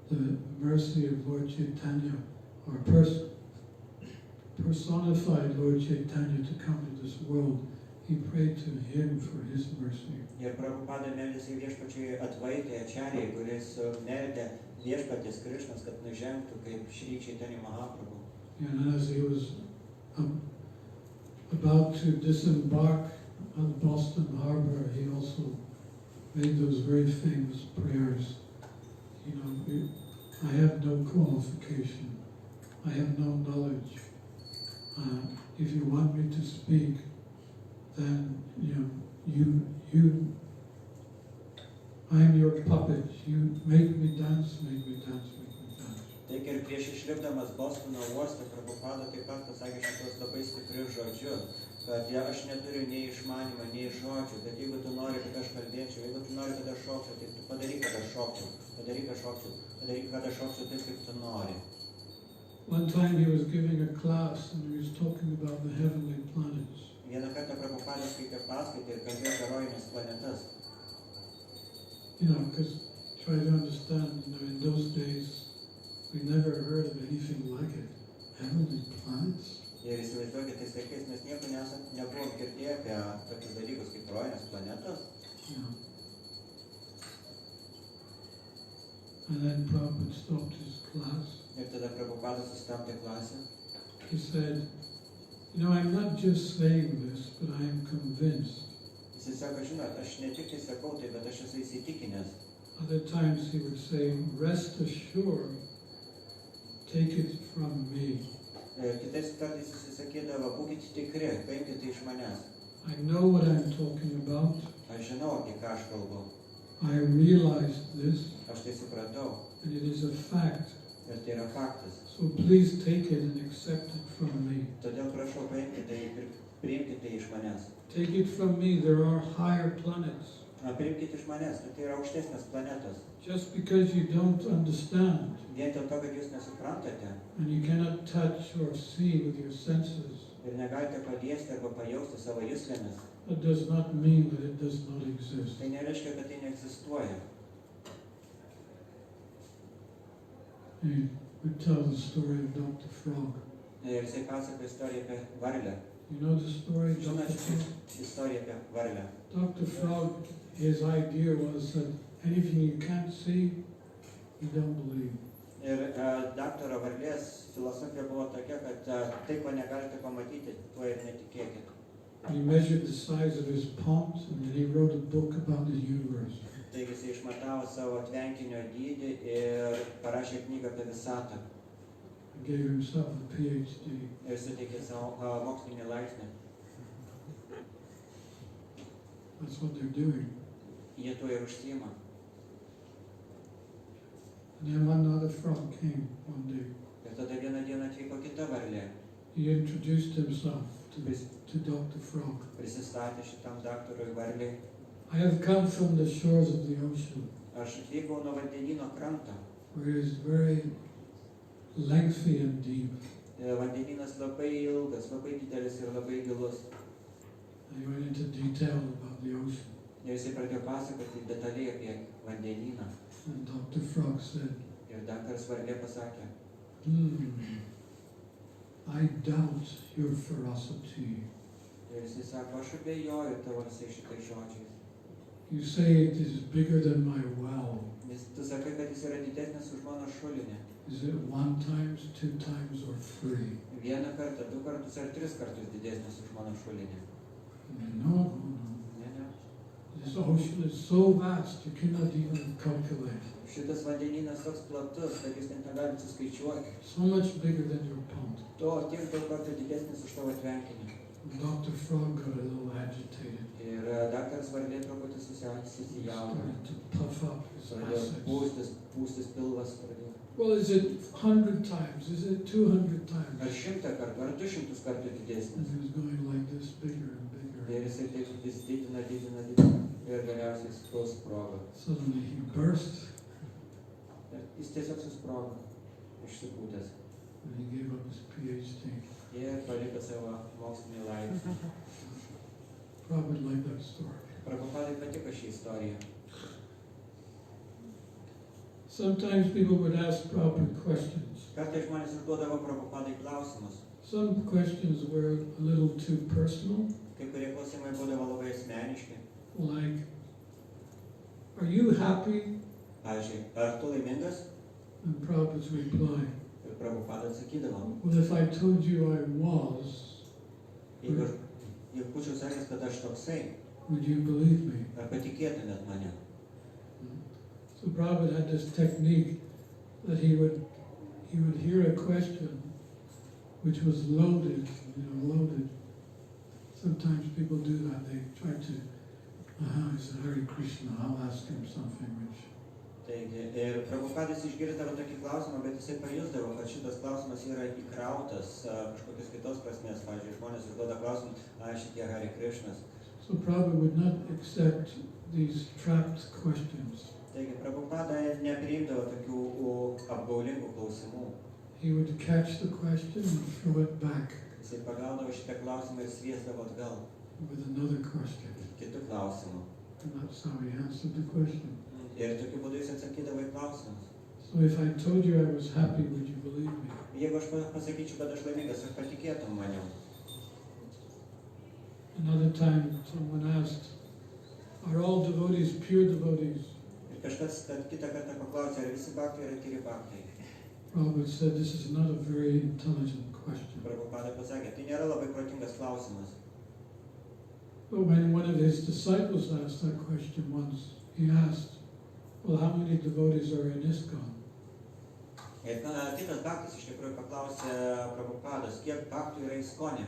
Speaker 2: the mercy of Lord Chaitanya, or personified Lord Chaitanya to come to this world. He prayed to him for his mercy.
Speaker 3: Ir Prabhupada meldėsi viešpačiui Advaitai Acharyai, kuris meldė viešpaties Krishnos, kad nužengtų kaip Šri Chaitanya Mahaprabhu.
Speaker 2: And as he was about to disembark on Boston Harbor, he also made those very famous prayers. You know, I have no qualification. I have no knowledge. If you want me to speak, then I'm your puppet. You make me dance, make me dance, make me dance.
Speaker 3: Taigi ir prieš išlipdamas Bostono uostą, Prabhupada taip pat pasakė šitos labai stiprius žodžius, kad aš neturiu nei išmanymą, nei žodžių, bet jeigu tu nori, kad aš kalbėčiau, jeigu tu nori, kad aš šokčiau, tai tu padaryk, kad aš šokčiau, padaryk, kad aš šokčiau taip, kaip tu nori.
Speaker 2: One time he was giving a class and he was talking about the heavenly planets.
Speaker 3: Vieną kartą Prabhupada skaitė paskaitą ir kalbėjo apie rojines planetas.
Speaker 2: You know, because try to understand, in those days, we never heard of anything like it. Heavenly planets?
Speaker 3: Ir įsivaizduokit, tais laikais mes nieko nebuvom girdėję apie tokius dalykus kaip rojines planetos.
Speaker 2: Yeah. And then Prabhupada stopped his class.
Speaker 3: Ir tada Prabhupada sustabdė klasę.
Speaker 2: He said, I'm not just saying this, but I am convinced.
Speaker 3: Jisai sako, žinot, aš ne tik tai sakau tai, bet aš esu įsitikinęs.
Speaker 2: Other times he would say, rest assured, take it from me.
Speaker 3: Ir kitais kartais jisai sakydavo, būkit tikri, paimkite tai iš manęs.
Speaker 2: I know what I'm talking about.
Speaker 3: Aš žinau, apie ką aš kalbu.
Speaker 2: I realized this.
Speaker 3: Aš tai supratau.
Speaker 2: And it is a fact.
Speaker 3: Ir tai yra faktas.
Speaker 2: So please take it and accept it from me.
Speaker 3: Todėl prašau, paimkite tai ir priimkite iš manęs.
Speaker 2: Take it from me, there are higher planets.
Speaker 3: Priimkite iš manęs, tai yra aukštesnės planetos.
Speaker 2: Just because you don't understand,
Speaker 3: Vien dėl to, kad jūs nesuprantate
Speaker 2: and you cannot touch or see with your senses,
Speaker 3: ir negalite paliesti arba pajausti savo juslėmis,
Speaker 2: that does not mean that it does not exist.
Speaker 3: tai nereiškia, kad tai neegzistuoja.
Speaker 2: We tell the story of Dr. Frog.
Speaker 3: Ir jisai pasako istoriją apie varlę.
Speaker 2: You know the story, Dr.
Speaker 3: Žinote
Speaker 2: Frog?
Speaker 3: istoriją apie varlę.
Speaker 2: Dr. Frog, his idea was that anything you can't see, you don't believe.
Speaker 3: Ir daktaro varlės filosofija buvo tokia, kad tai, ko negalite pamatyti, tuo ir netikėkit.
Speaker 2: He measured the size of his palms and then he wrote a book about the universe.
Speaker 3: Taigi jis išmatavo savo tvenkinio dydį ir parašė knygą apie visatą.
Speaker 2: He gave himself a PhD.
Speaker 3: Ir suteikė savo mokslinį laipsnį.
Speaker 2: That's what they're doing.
Speaker 3: Jie tuo ir užsiima.
Speaker 2: And then one other frog came one day.
Speaker 3: Ir tada vieną dieną atvyko kita varlė.
Speaker 2: He introduced himself to Dr. Frog.
Speaker 3: Prisistatė šitam daktarui varliai.
Speaker 2: I have come from the shores of the ocean,
Speaker 3: Aš atvykau nuo vandenyno kranto.
Speaker 2: where it is very lengthy and deep.
Speaker 3: Vandenynas labai ilgas, labai didelis ir labai gilus.
Speaker 2: And he went into detail about the ocean.
Speaker 3: Ir jisai pradėjo pasakoti detaliai apie vandenyną.
Speaker 2: And Dr. Frog said,
Speaker 3: Ir daktaras varlė pasakė,
Speaker 2: I doubt your ferocity.
Speaker 3: ir jisai sako, aš abejoju tavo visais šitais žodžiais.
Speaker 2: You say it is bigger than my well.
Speaker 3: Nes tu sakai, kad jis yra didesnis už mano šulinį.
Speaker 2: Is it 1 times, 2 times, or 3?
Speaker 3: Vieną kartą, 2 kartus ar 3 kartus didesnis už mano šulinį.
Speaker 2: No.
Speaker 3: Ne, ne.
Speaker 2: This ocean is so vast you cannot even calculate.
Speaker 3: Šitas vandenynas toks platus, kad jūs net negalite suskaičiuoti.
Speaker 2: So much bigger than your pond.
Speaker 3: To tiek daug kartų didesnis už tavo tvenkinį.
Speaker 2: Dr. Frog got a little agitated.
Speaker 3: Ir daktaras varlė truputį susijaudino.
Speaker 2: Started to puff up his
Speaker 3: Pradėjo
Speaker 2: assets.
Speaker 3: pūstis pilvas pradėjo.
Speaker 2: Well, is it 100 times? Is it 200 times?
Speaker 3: Ar 100 kartų, ar 200 kartų
Speaker 2: And
Speaker 3: didesnis.
Speaker 2: he was going like this, bigger and bigger.
Speaker 3: Ir jisai taip vis didina. Ir galiausiai susprogo.
Speaker 2: Suddenly he burst
Speaker 3: Ir jis tiesiog susprogo, išsipūtęs.
Speaker 2: and he gave up his PhD.
Speaker 3: Ir paliko savo mokslinį laipsnį.
Speaker 2: Probably like that story.
Speaker 3: Prabhupadai patiko šį istoriją.
Speaker 2: Sometimes people would ask proper questions.
Speaker 3: Kartais žmonės užduodavo Prabhupadai klausimus.
Speaker 2: Some questions were a little too personal,
Speaker 3: Kai kurie klausimai būdavo labai asmeniški.
Speaker 2: like, are you happy?
Speaker 3: Pavyzdžiui, ar tu laimingas?
Speaker 2: And Prabhupada's reply,
Speaker 3: Ir Prabhupada atsakydavo.
Speaker 2: well, if I told you I was,
Speaker 3: Jeigu būčiau sakęs, kad aš toksai,
Speaker 2: would you believe me?
Speaker 3: ar patikėtumėt mane?
Speaker 2: So Prabhupada had this technique that he would hear a question which was loaded, loaded. Sometimes people do that. They try to, he said, Hare Krishna, I'll ask him something which.
Speaker 3: Taigi, ir Prabhupadas išgirdavo tokį klausimą, bet jisai pajusdavo, kad šitas klausimas yra įkrautas kažkokios kitos prasmės. Pavyzdžiui, žmonės užduoda klausimą, šitie Hare Krishnas.
Speaker 2: So Prabhupada would not accept these trapped questions.
Speaker 3: Taigi, Prabhupada nepriimdavo tokių apgaulingų klausimų.
Speaker 2: He would catch the question and throw it back
Speaker 3: Jisai pagaudavo šitą klausimą ir sviesdavo atgal
Speaker 2: with another question.
Speaker 3: kitų klausimų.
Speaker 2: And that's how he answered the question.
Speaker 3: Ir tokiu būdu jis atsakydavo į klausimus.
Speaker 2: So if I told you I was happy, would you believe me?
Speaker 3: Jeigu aš pasakyčiau, kad aš laimingas, ar patikėtum manim?
Speaker 2: Another time someone asked, are all devotees pure devotees?
Speaker 3: Ir kažkas kitą kartą paklausė, ar visi bhaktai yra tyri bhaktai.
Speaker 2: Prabhupada said this is not a very intelligent question.
Speaker 3: Prabhupada pasakė, tai nėra labai protingas klausimas.
Speaker 2: But when one of his disciples asked that question once, he asked, well, how many devotees are in ISKCON?
Speaker 3: Ir kitas bhaktis iš tikrųjų paklausė Prabhupados, kiek bhaktų yra ISKCONe.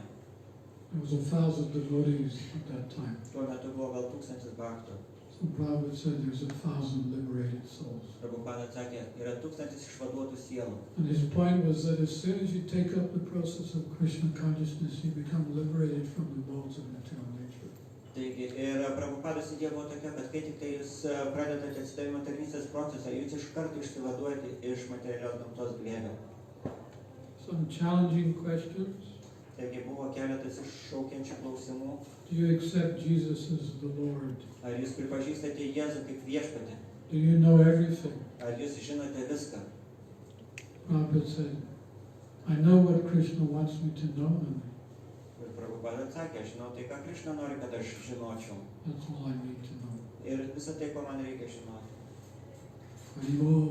Speaker 2: There was 1,000 devotees at that time.
Speaker 3: Tuo metu buvo gal 1000 bhaktų.
Speaker 2: So Prabhupada said there's 1,000 liberated souls.
Speaker 3: Prabhupada atsakė, yra 1000 išvaduotų sielų.
Speaker 2: And his point was that as soon as you take up the process of Krishna Consciousness, you become liberated from the modes of material nature.
Speaker 3: Taigi, ir Prabhupados idėja buvo tokia, kad kai tik tai jūs pradedate atsidavimo tarnystės procesą, jūs iš karto išsivaduojate iš materialios gamtos glėbio.
Speaker 2: Some challenging questions.
Speaker 3: Taigi buvo keletas iššaukiančių klausimų.
Speaker 2: Do you accept Jesus as the Lord?
Speaker 3: Ar jūs pripažįstate Jėzų kaip viešpatį?
Speaker 2: Do you know everything?
Speaker 3: Ar jūs žinote viską?
Speaker 2: Prabhupada said, I know what Krishna wants me to know, and
Speaker 3: Ir Prabhupada atsakė, aš žinau tai, ką Krishna nori, kad aš žinočiau.
Speaker 2: That's all I need to know.
Speaker 3: Ir visą tai, ko man reikia žinoti.
Speaker 2: Haribol.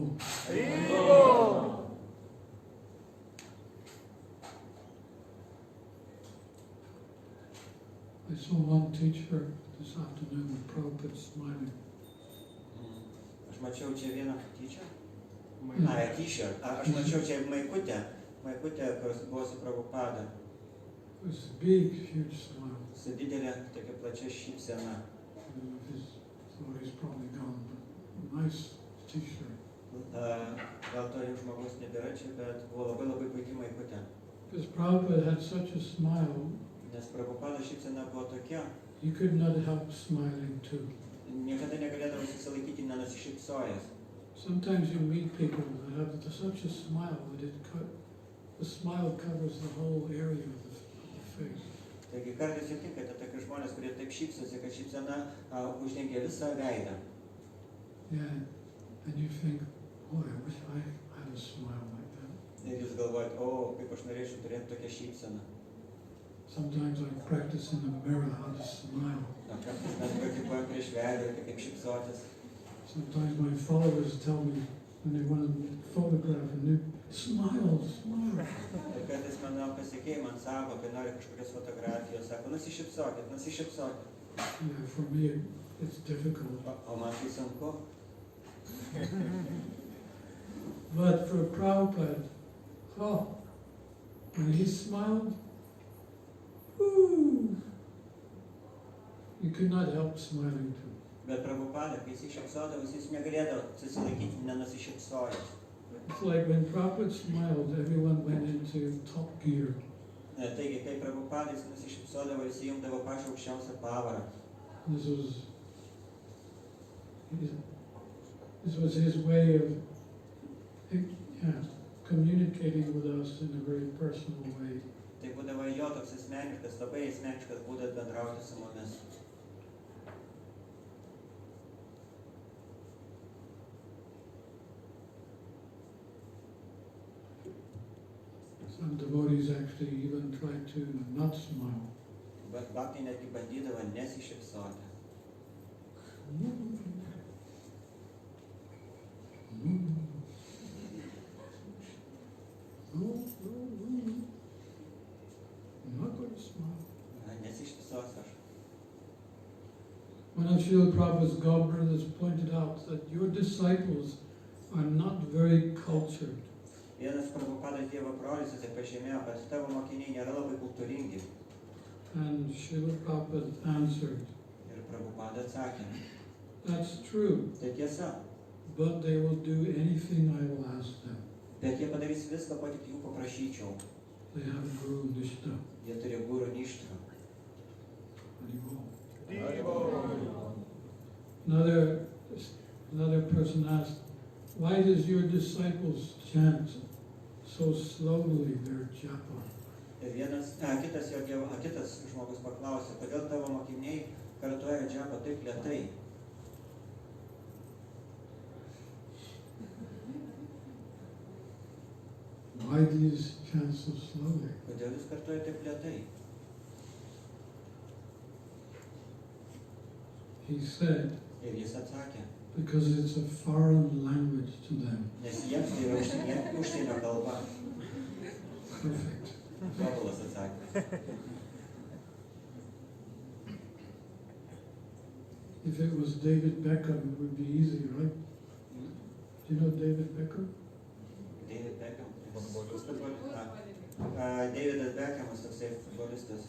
Speaker 2: I saw one teacher this afternoon with Prabhupada smiling.
Speaker 3: Aš mačiau čia vieną tyčią. Aš mačiau čia maikutę, kuris buvo su Prabhupada.
Speaker 2: It was a big, huge smile.
Speaker 3: Su didelė, tokia plačia šypsena.
Speaker 2: Thought he's probably gone, but nice t-shirt.
Speaker 3: Gal to jau žmogus nebėra čia, bet buvo labai labai puikiai maikutė.
Speaker 2: Because Prabhupada had such a smile,
Speaker 3: Nes Prabhupada šypsena buvo tokia,
Speaker 2: he could not help smiling too.
Speaker 3: niekada negalėdavo susilaikyti nenusišypsojęs.
Speaker 2: Sometimes you meet people that have such a smile that the smile covers the whole area of the face.
Speaker 3: Taigi kartais sutinkate tokie žmonės, kurie taip šypsosi, kad šypsena uždengia visą veidą.
Speaker 2: Yeah, and you think, boy, I wish I had a smile like that.
Speaker 3: Ir jūs galvojat, kaip aš norėčiau turėti tokią šypseną.
Speaker 2: Sometimes I practice in the mirror how to smile.
Speaker 3: Kartais mes praktikuojam prieš veidą, kaip šypsotis.
Speaker 2: Sometimes my followers tell me when they want to photograph a new smile.
Speaker 3: Ir kartais mano pasiekėjai man sako, kai nori kažkokios fotografijos, sako, nusišypsokit.
Speaker 2: Yeah, for me it's difficult.
Speaker 3: O man tai sunku.
Speaker 2: But for Prabhupada, when he smiled, you could not help smiling too.
Speaker 3: Bet Prabhupada, kai jis šypsodavo, jis negalėdavo susilaikyti nenusišypsojęs.
Speaker 2: It's like when Prabhupada smiled, everyone went into top gear.
Speaker 3: Taigi, kai Prabhupada jis nusišypsodavo, jis įjungdavo pačią aukščiausią pavarą.
Speaker 2: This was his way of communicating with us in a very personal way.
Speaker 3: Tai būdavo jo toks asmeniškas, labai asmeniškas būdas bendrauti su mumis.
Speaker 2: Some devotees actually even try to not smile.
Speaker 3: Bet Bhakti netgi bandydavo nesišypsoti.
Speaker 2: I'm not going to smile.
Speaker 3: Nesišypsosiu aš.
Speaker 2: One of Srila Prabhupada's godbrothers pointed out that your disciples are not very cultured.
Speaker 3: Vienas Prabhupados Dievo brolis pažymėjo, kad tavo mokiniai nėra labai kultūringi.
Speaker 2: And Srila Prabhupada answered,
Speaker 3: Ir Prabhupada atsakė,
Speaker 2: that's true,
Speaker 3: tai tiesa,
Speaker 2: but they will do anything I will ask them.
Speaker 3: bet jie padarys viską, ko tik jų paprašyčiau.
Speaker 2: They have Guru Nishta.
Speaker 3: Jie turi guru ništą.
Speaker 2: Another person asked, why does your disciples chant so slowly their japa?
Speaker 3: Ir kitas žmogus paklausė, kodėl tavo mokiniai kartoja džapą taip lėtai?
Speaker 2: Why do you chant so slowly?
Speaker 3: Kodėl jūs kartoja taip lėtai?
Speaker 2: He said,
Speaker 3: Ir jis atsakė,
Speaker 2: because it's a foreign language to them.
Speaker 3: nes jiems tai yra užsienio kalba.
Speaker 2: Perfect.
Speaker 3: Tobulas atsakymas.
Speaker 2: If it was David Beckham, it would be easy, right? Do you know David Beckham?
Speaker 3: David Beckham. Davidas Beckhamas, toksai futbolistas.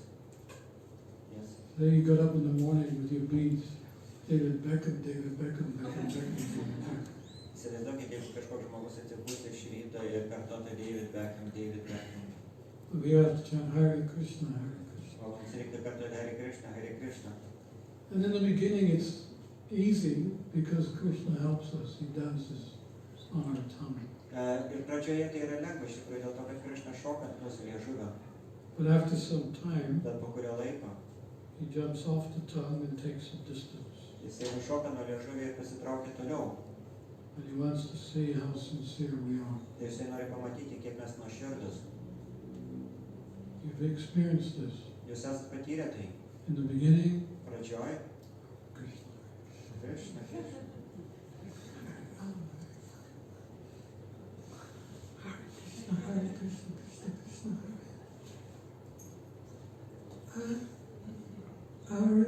Speaker 3: Yes.
Speaker 2: Then you got up in the morning with your beads. David Beckham, David Beckham, Beckham, Beckham, David Beckham.
Speaker 3: Įsivaizduokit, jeigu kažkoks žmogus atsibūs iš ryto ir kartota David Beckham, David Beckham.
Speaker 2: We have to chant Hare Krishna, Hare Krishna.
Speaker 3: O mums reikia kartoti Hare Krishna, Hare Krishna.
Speaker 2: And in the beginning it's easy because Krishna helps us. He dances on our tongue.
Speaker 3: Ir pradžioje tai yra lengva, iš tikrųjų, dėl to, kad Krishna šoka ant mūsų liežuvio.
Speaker 2: But after some time,
Speaker 3: Bet po kurio laiko
Speaker 2: he jumps off the tongue and takes a distance.
Speaker 3: jisai nušoka nuo liežuvio ir pasitraukia toliau.
Speaker 2: And he wants to see how sincere we are.
Speaker 3: Tai jisai nori pamatyti, kiek mes nuoširdus.
Speaker 2: You've experienced this.
Speaker 3: Jūs esat patyrę tai?
Speaker 2: In the beginning,
Speaker 3: Pradžioj?
Speaker 2: Krishna.
Speaker 3: Krishna.
Speaker 2: Hare Krishna, Krishna Krishna, Hare.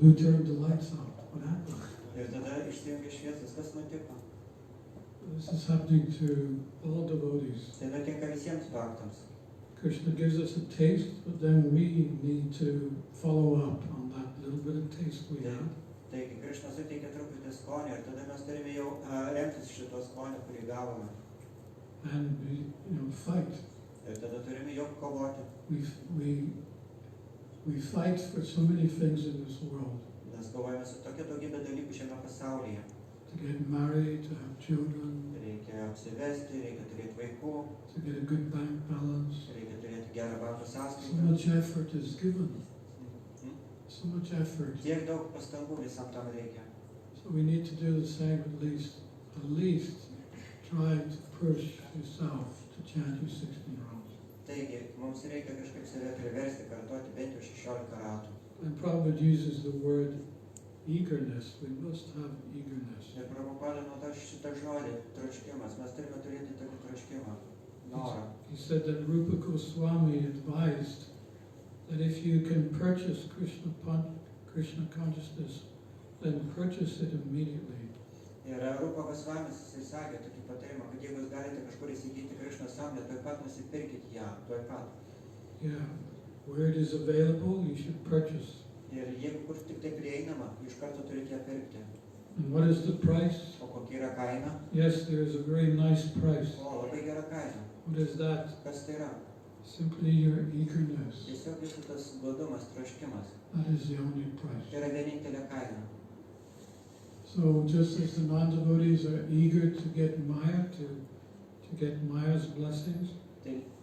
Speaker 2: Who turned the lights off? What happened?
Speaker 3: Ir tada išsijungė šviesas. Kas nutiko?
Speaker 2: This is happening to all devotees.
Speaker 3: Tai nutinka visiems bhaktams.
Speaker 2: Krishna gives us a taste, but then we need to follow up on that little bit of taste we have.
Speaker 3: Taigi, Krishna suteikia truputį skonį ir tada mes turime jau remtis šito skonio, kurį gavome.
Speaker 2: And fight.
Speaker 3: Ir tada turime jau kovoti.
Speaker 2: We fight for so many things in this world.
Speaker 3: Mes kovojame su tokia daugybė dalykų šiame pasaulyje.
Speaker 2: To get married, to have children.
Speaker 3: Reikia apsivesti, reikia turėti vaikų.
Speaker 2: To get a good bank balance.
Speaker 3: Reikia turėti gerą banko sąskaitą.
Speaker 2: So much effort is given. So much effort.
Speaker 3: Tiek daug pastangų visam tam reikia.
Speaker 2: So we need to do the same at least try to push yourself to chant your 16 rounds.
Speaker 3: Taigi, mums reikia kažkaip save priversti kartoti bent jau 16 ratų.
Speaker 2: And Prabhupada uses the word eagerness. We must have eagerness.
Speaker 3: Ir Prabhupada naudoja šitą žodį, troškimas. Mes turime turėti tokį troškimą, norą.
Speaker 2: He said that Rupa Goswami advised that if you can purchase Krishna Consciousness, then purchase it immediately.
Speaker 3: Ir Rupa Gosvamis jisai sakė tokį patarimą, kad jeigu jūs galite kažkur įsigyti Krishna sąmonę, tuoj pat nusipirkit ją, tuoj pat.
Speaker 2: Yeah, where it is available, you should purchase.
Speaker 3: Ir jeigu kur tik tai prieinama, iš karto turite ją pirkti.
Speaker 2: And what is the price?
Speaker 3: O kokia yra kaina?
Speaker 2: Yes, there is a very nice price.
Speaker 3: O, labai gera kaina.
Speaker 2: What is that?
Speaker 3: Kas tai yra?
Speaker 2: Simply your eagerness.
Speaker 3: Tiesiog jūsų tas godumas, troškimas.
Speaker 2: That is the only price.
Speaker 3: Tai yra vienintelė kaina.
Speaker 2: So just as the non-devotees are eager to get Maya, to get Maya's blessings,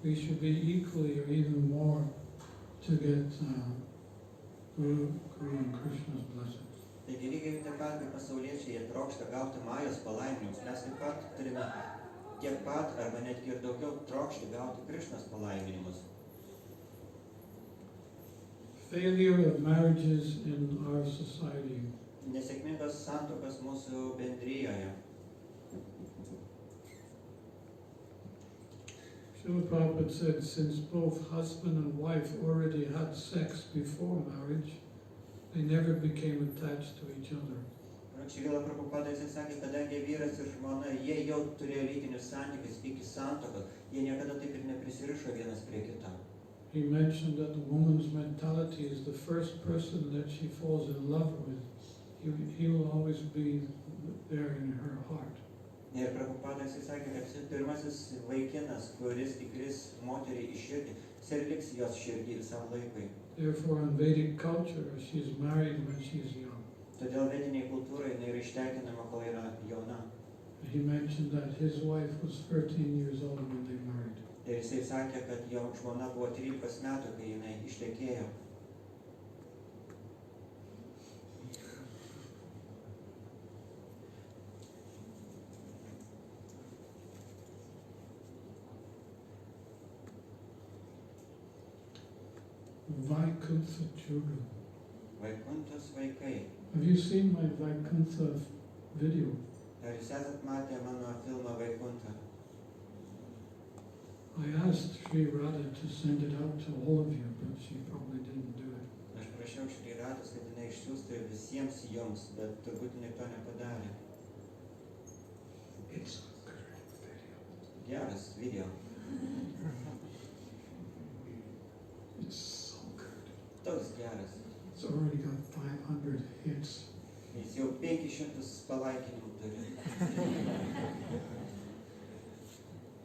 Speaker 2: we should be equally or even more to get Guru and Krishna's blessings.
Speaker 3: Taigi lygiai taip pat, kaip pasauliečiai jie trokšta gauti Majos palaiminimus, mes taip pat turime tiek pat arba netgi ir daugiau trokšti gauti Krishnos palaiminimus.
Speaker 2: Failure of marriages in our society.
Speaker 3: Nesėkmingas santuokas mūsų bendrijoje.
Speaker 2: Srila Prabhupada said, since both husband and wife already had sex before marriage, they never became attached to each other.
Speaker 3: Šrila Prabhupada jisai sakė, kadangi vyras ir žmona, jie jau turėjo lytinius santykius iki santuokos, jie niekada taip ir neprisirišo vienas prie kito.
Speaker 2: He mentioned that the woman's mentality is the first person that she falls in love with. He will always be there in her heart.
Speaker 3: Ir Prabhupada jisai sakė, kad pirmasis vaikinas, kuris įkris moteriai į širdį, jis ir liks jos širdį visam laikui.
Speaker 2: Therefore, in Vedic culture, she is married when she is young.
Speaker 3: Todėl vediniai kultūrai jinai yra ištekinama, kol yra jauna.
Speaker 2: He mentioned that his wife was 13 years old when they married.
Speaker 3: Ir jisai sakė, kad jo žmona buvo 13 metų, kai jinai ištekėjo.
Speaker 2: Vaikuntha children.
Speaker 3: Vaikuntos vaikai.
Speaker 2: Have you seen my Vaikuntha video?
Speaker 3: Ar jūs esat matę mano filmą Vaikunta?
Speaker 2: I asked Sri Radha to send it out to all of you, but she probably didn't do it.
Speaker 3: Aš prašiau Šri Rados, kad jinai išsiųstų visiems jums, bet turbūt jinai to nepadarė.
Speaker 2: It's a great video.
Speaker 3: Geras video.
Speaker 2: It's so good.
Speaker 3: Toks geras.
Speaker 2: It's already got 500 hits.
Speaker 3: Jis jau 500 palaikinimų turi.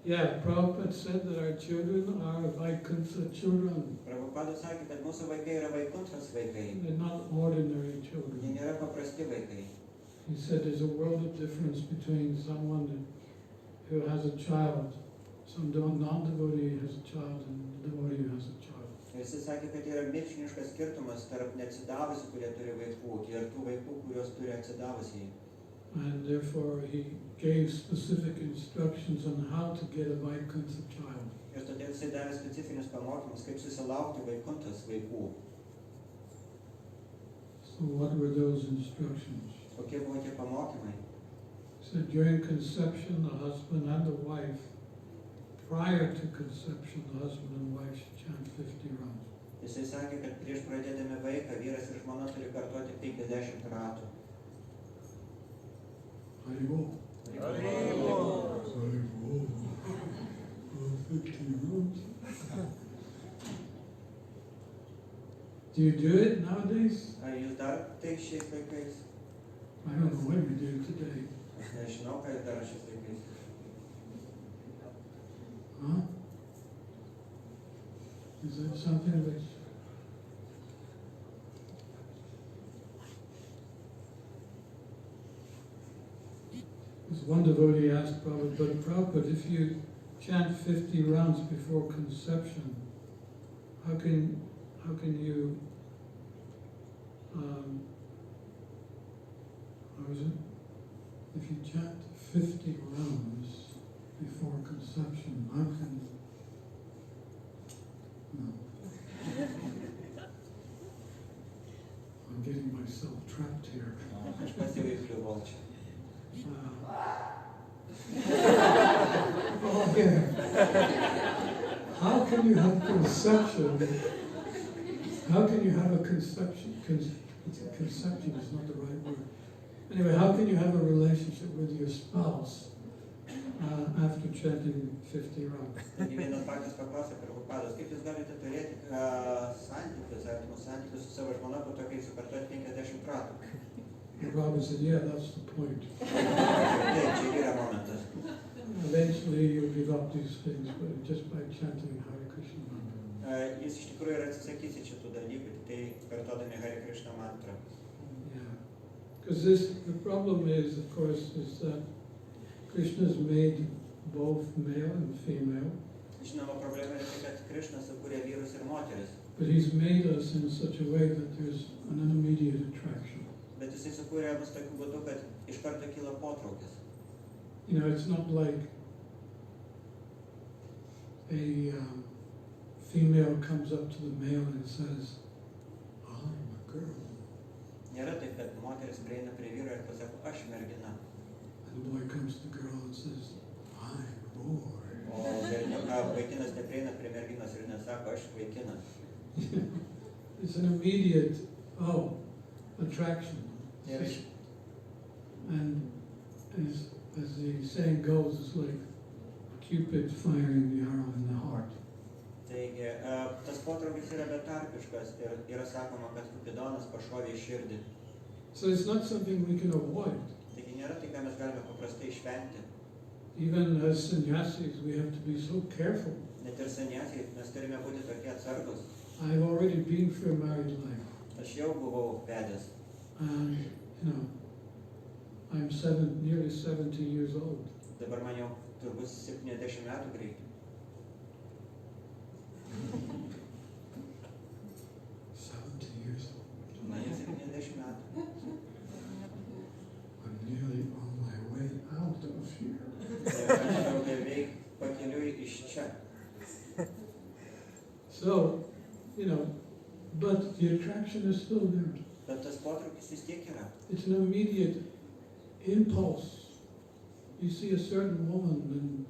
Speaker 2: Yeah, Prabhupada said that our children are Vaikuntha children.
Speaker 3: Prabhupada sakė, kad mūsų vaikai yra Vaikuntos vaikai.
Speaker 2: They're not ordinary
Speaker 3: Jie
Speaker 2: children.
Speaker 3: nėra paprasti vaikai.
Speaker 2: He said there's a world of difference between someone who has a child, some non-devotee has a child, and a devotee who has a child.
Speaker 3: Ir jis sakė, kad yra milžiniškas skirtumas tarp neatsidavusių, kurie turi vaikų, ir tų vaikų, kuriuos turi atsidavusiai.
Speaker 2: And therefore he gave specific instructions on how to get a Vaikuntha child.
Speaker 3: Ir todėl jisai davė specifinius pamokymus, kaip susilaukti Vaikuntos vaikų.
Speaker 2: So what were those instructions?
Speaker 3: Kokie buvo tie pamokymai?
Speaker 2: So during conception, the husband and the wife, prior to conception, the husband and wife should chant 50 rounds.
Speaker 3: Jisai sakė, kad prieš pradėdami vaiką vyras ir žmona turi kartuoti 50 ratų.
Speaker 2: Haribo.
Speaker 1: Haribo.
Speaker 2: Haribo. 50 rounds. Do you do it nowadays?
Speaker 3: Ar jūs dar tai šiais laikais?
Speaker 2: I don't know what we do today.
Speaker 3: Aš nežinau, ką jūs daro šiais laikais.
Speaker 2: Huh? Is that something which... This one devotee asked Prabhupada, but Prabhupada, if you chant 50 rounds before conception, how can you, how is it? If you chant 50 rounds before conception, how can, no. I'm getting myself trapped here.
Speaker 3: Aš pasijau įkliuvau čia.
Speaker 2: Oh, yeah. How can you have conception? How can you have a conception? Conception is not the right word. Anyway, how can you have a relationship with your spouse after chanting 50 rounds?
Speaker 3: Taigi vienas bhaktas paklausė Prabhupados, kaip jūs galite turėti santykius, artimus santykius su savo žmona, po to, kai sukartuoti 50 ratų?
Speaker 2: The Prabhupada said, yeah, that's the point.
Speaker 3: Taip, čia yra momentas.
Speaker 2: Eventually you'll give up these things, but just by chanting Hare Krishna mantra.
Speaker 3: Jis iš tikrųjų ir atsisakys šitų dalykų, tai kartuodami Hare Krishna mantrą.
Speaker 2: Yeah. Because the problem is, of course, is that Krishna's made both male and female.
Speaker 3: Žinoma, problema yra tai, kad Krishna sukūrė vyrus ir moteris.
Speaker 2: But he's made us in such a way that there's an immediate attraction.
Speaker 3: Bet jisai sukūrė mus tokiu būdu, kad iš karto kyla potraukis.
Speaker 2: You know, it's not like a female comes up to the male and says, I'm a girl.
Speaker 3: Nėra taip, kad moteris prieina prie vyro ir pasako, aš mergina.
Speaker 2: And the boy comes to the girl and says, I'm a boy.
Speaker 3: O vaikinas neprieina prie merginos ir nesako, aš vaikinas.
Speaker 2: It's an immediate, attraction.
Speaker 3: Yes.
Speaker 2: And as the saying goes, it's like Cupid firing the arrow in the heart.
Speaker 3: Taigi, tas potraukis yra betarpiškas ir yra sakoma, kad Kupidonas pašovė į širdį.
Speaker 2: So it's not something we can avoid.
Speaker 3: Taigi nėra tai, ką mes galime paprastai išvengti.
Speaker 2: Even as sannyasis, we have to be so careful.
Speaker 3: Net ir sannyasiai mes turime būti tokie atsargus.
Speaker 2: I've already been through a married life.
Speaker 3: Aš jau buvau vedęs.
Speaker 2: And, you know, I'm nearly 70 years old.
Speaker 3: Dabar man jau turbūt 70 metų greit.
Speaker 2: 70 years old.
Speaker 3: Man jau 70 metų.
Speaker 2: I'm nearly on my way out of here.
Speaker 3: Aš jau beveik pakeliui iš čia.
Speaker 2: So, you know, but the attraction is still there.
Speaker 3: Bet tas potraukis vis tiek yra.
Speaker 2: It's an immediate impulse. You see a certain woman and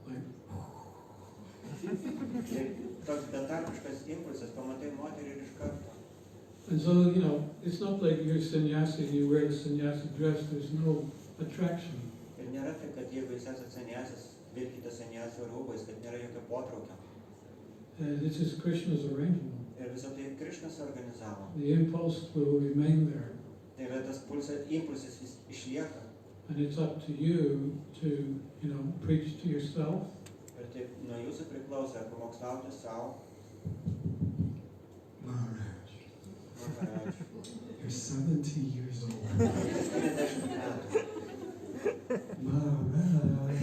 Speaker 2: like,
Speaker 3: Tai toks betarpiškas impulsas, pamatai moterį ir iš karto.
Speaker 2: and so, you know, it's not like you're sannyasi and you wear the sannyasi dress, there's no attraction.
Speaker 3: Ir nėra taip, kad jeigu jūs esate sanyasis, vilkite sanyasio rūbais, kad nėra jokio potraukio.
Speaker 2: This is Krishna's arrangement.
Speaker 3: Ir visą tai Krišnas organizavo.
Speaker 2: The impulse will remain there.
Speaker 3: Tai yra tas impulsas vis išlieka.
Speaker 2: And it's up to you to, you know, preach to yourself.
Speaker 3: Ir taip nuo jūsų priklauso, ar pamokslauti savo.
Speaker 2: Maharaj,
Speaker 3: Maharaj.
Speaker 2: you're 70 years old.
Speaker 3: 70 metų.
Speaker 2: Maharaj,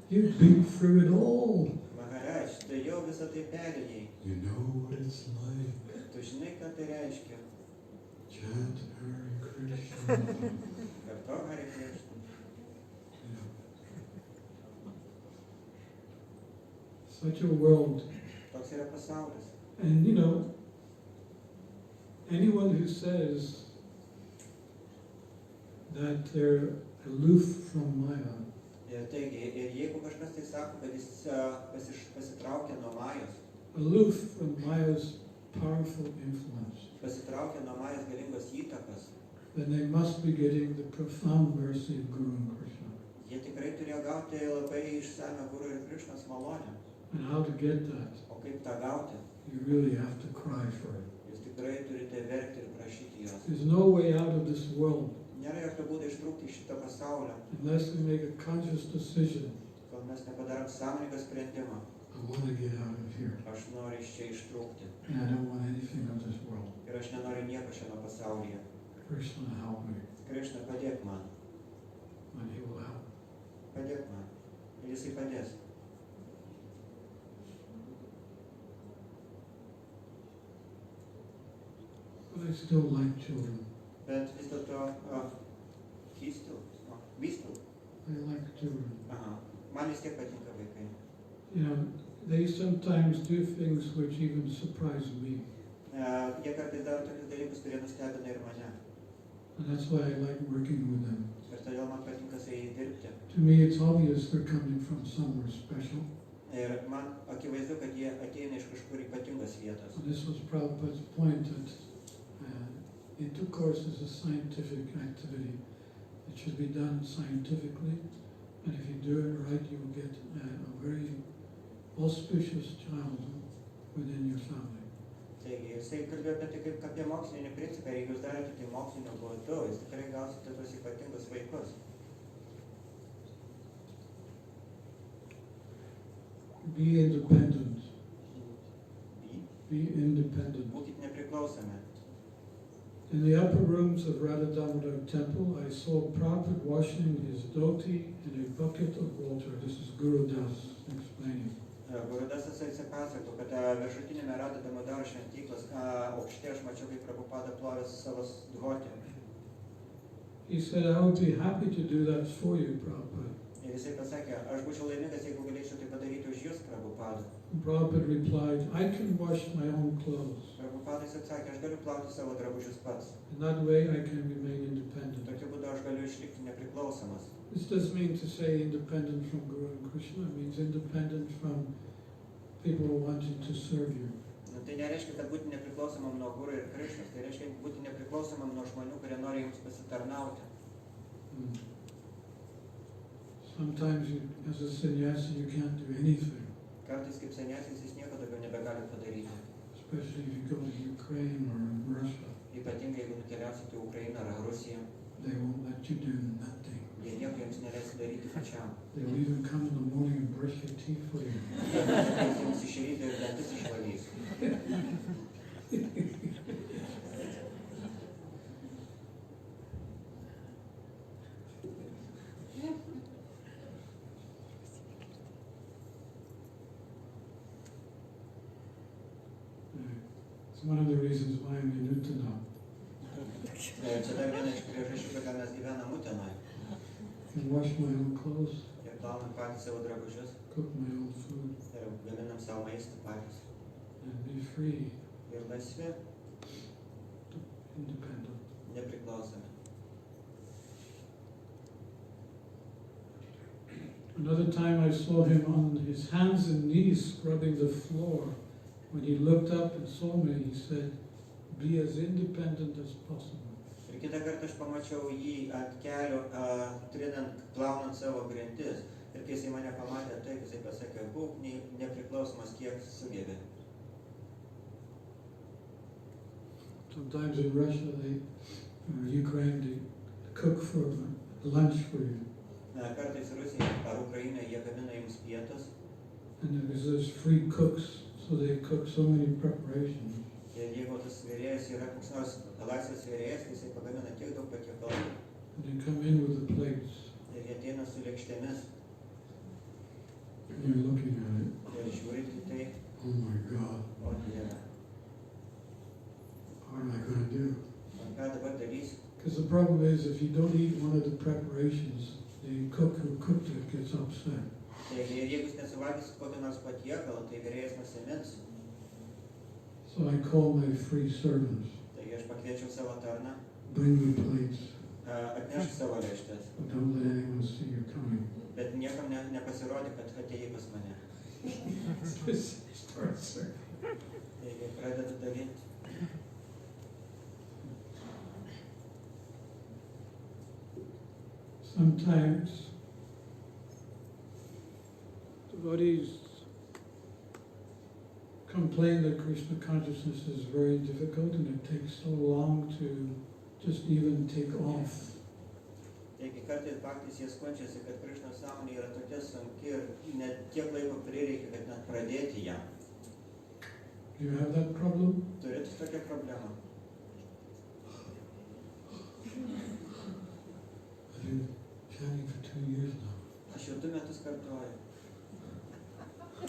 Speaker 2: you've been through it all.
Speaker 3: Maharaj, tu jau visą tai perėjai.
Speaker 2: You know what it's like.
Speaker 3: Tu žinai, ką tai reiškia.
Speaker 2: chant Hare Krishna.
Speaker 3: Kartok Hare Krishna.
Speaker 2: Yeah. Such a world.
Speaker 3: Toks yra pasaulis.
Speaker 2: And you know, anyone who says that they're aloof from Maya,
Speaker 3: Ir taigi, ir jeigu kažkas tai sako, kad jis pasitraukia nuo Majos,
Speaker 2: aloof from Maya's powerful influence,
Speaker 3: pasitraukia nuo Majos galingos įtakos,
Speaker 2: then they must be getting the profound mercy of Guru and Krishna.
Speaker 3: jie tikrai turėjo gauti labai išsamią Guru ir Krišnos malonę.
Speaker 2: And how to get that?
Speaker 3: O kaip tą gauti?
Speaker 2: You really have to cry for it.
Speaker 3: Jūs tikrai turite verkti ir prašyti jos.
Speaker 2: There's no way out of this world
Speaker 3: Nėra jokio būdo ištrūkti iš šito pasaulio,
Speaker 2: unless we make a conscious decision.
Speaker 3: kol mes nepadarom sąmoningą sprendimą.
Speaker 2: I want to get out of here.
Speaker 3: Aš noriu iš čia ištrūkti.
Speaker 2: And I don't want anything of this world.
Speaker 3: Ir aš nenoriu nieko šiame pasaulyje.
Speaker 2: Krishna, help me.
Speaker 3: Krišna, padėk man.
Speaker 2: And he will help.
Speaker 3: Padėk man. Ir jisai padės.
Speaker 2: But I still like children.
Speaker 3: Bet vis dėlto vystų.
Speaker 2: I like children.
Speaker 3: Aha. Man vis tiek patinka vaikai.
Speaker 2: You know, they sometimes do things which even surprise me.
Speaker 3: Jie kartais daro tokius dalykus, kurie nustebina ir mane.
Speaker 2: And that's why I like working with them.
Speaker 3: Ir todėl man patinka su jais dirbti.
Speaker 2: To me, it's obvious they're coming from somewhere special.
Speaker 3: Ir man akivaizdu, kad jie ateina iš kažkur ypatingos vietos.
Speaker 2: So this was Prabhupada's point that intercourse is a scientific activity. It should be done scientifically, and if you do it right, you will get a very auspicious child within your family.
Speaker 3: Taigi, jisai kalbėjo apie tai kaip apie mokslinį principą, ir jeigu jūs darote tai mokslinio būdu, jūs tikrai gausite tos ypatingus vaikus.
Speaker 2: Be independent. Be independent.
Speaker 3: Būkite nepriklausomi.
Speaker 2: In the upper rooms of Radha Damodar temple, I saw Prabhupada washing his dhoti in a bucket of water. This is Guru Das explaining.
Speaker 3: Gurudasas atsipasako, kad viršutinėme Radha Damodar šventyklos aukšte aš mačiau, kaip Prabhupada plovė savo dhoti.
Speaker 2: He said, I would be happy to do that for you, Prabhupada.
Speaker 3: Ir jisai pasakė, aš būčiau laimingas, jeigu galėčiau tai padaryti už jūs, Prabhupada.
Speaker 2: Prabhupada replied, I can wash my own clothes.
Speaker 3: Prabhupadas atsakė, aš galiu plauti savo drabužius pats.
Speaker 2: In that way, I can remain independent.
Speaker 3: Tokiu būdu aš galiu išlikti nepriklausomas.
Speaker 2: This doesn't mean to say independent from Guru and Krishna. It means independent from people who wanting to serve you.
Speaker 3: Tai nereiškia, kad būti nepriklausomam nuo Guru ir Krišnos. Tai reiškia būti nepriklausomam nuo žmonių, kurie nori jums pasitarnauti.
Speaker 2: Sometimes, as a sannyasi, you can't do anything.
Speaker 3: Kartais kaip sanyasis jūs nieko daugiau nebegalite padaryti.
Speaker 2: Especially if you go to Ukraine or Russia.
Speaker 3: Ypatingai jeigu nukeliausite į Ukrainą ar Rusiją.
Speaker 2: They won't let you do nothing.
Speaker 3: Jie nieko jums neleis daryti pačiam.
Speaker 2: They will even come in the morning and brush your teeth for you.
Speaker 3: Jie jums iš ryto ir dantis išvalys.
Speaker 2: It's one of the reasons why I'm in Utana.
Speaker 3: Čia dar viena iš priežasčių, kad mes gyvenam Utenoje.
Speaker 2: I can wash my own clothes,
Speaker 3: Ir plaunam patys savo drabužius.
Speaker 2: cook my own food,
Speaker 3: Ir gaminam savo maistą patys.
Speaker 2: and be free,
Speaker 3: Ir laisvi,
Speaker 2: independent.
Speaker 3: nepriklausomi.
Speaker 2: Another time I saw him on his hands and knees scrubbing the floor. When he looked up and saw me, he said, be as independent as possible.
Speaker 3: Ir kitą kartą aš pamačiau jį ant kelių, plaunant savo grindis. Ir kai jisai mane pamatė, taip jisai pasakė, būk nepriklausomas kiek sugebė.
Speaker 2: Sometimes in Russia, Ukraine, they cook for lunch for you.
Speaker 3: Kartais Rusija ar Ukraina jie gamina jums pietus.
Speaker 2: And there's free cooks, so they cook so many preparations.
Speaker 3: Ir jeigu tas virėjas yra koks nors laisvas virėjas, tai jisai pagamina tiek daug patiekalų.
Speaker 2: And they come in with the plates,
Speaker 3: Ir jie ateina su lėkštėmis.
Speaker 2: and you're looking at it.
Speaker 3: Ir žiūrit į tai,
Speaker 2: Oh my God,
Speaker 3: o Dieve,
Speaker 2: what am I going to do?
Speaker 3: ką dabar darysiu.
Speaker 2: Because the problem is, if you don't eat one of the preparations, the cook who cooked it gets upset.
Speaker 3: Taigi, jeigu jūs nesuvalgysit kokį nors patiekalą, tai virėjas nusimins.
Speaker 2: So I call my free servants.
Speaker 3: Taigi aš pakviečiau savo tarną,
Speaker 2: Bring the plates,
Speaker 3: atnešk savo lėkštes,
Speaker 2: but don't let anyone see you're coming.
Speaker 3: bet niekam nepasirodyk, kad atėjai pas mane.
Speaker 2: Just start serving.
Speaker 3: Taigi pradedu dalinti.
Speaker 2: Sometimes devotees complain that Krishna consciousness is very difficult and it takes so long to just even take off.
Speaker 3: Taigi kartais bhaktis jie skundžiasi, kad Krishna sąmonė yra tokia sunki ir net tiek laiko prireikia, kad net pradėti ją.
Speaker 2: Do you have that problem?
Speaker 3: Turit tokią problemą?
Speaker 2: I've been chanting for 2 years now.
Speaker 3: Aš jau 2 metus kartuoju.
Speaker 2: I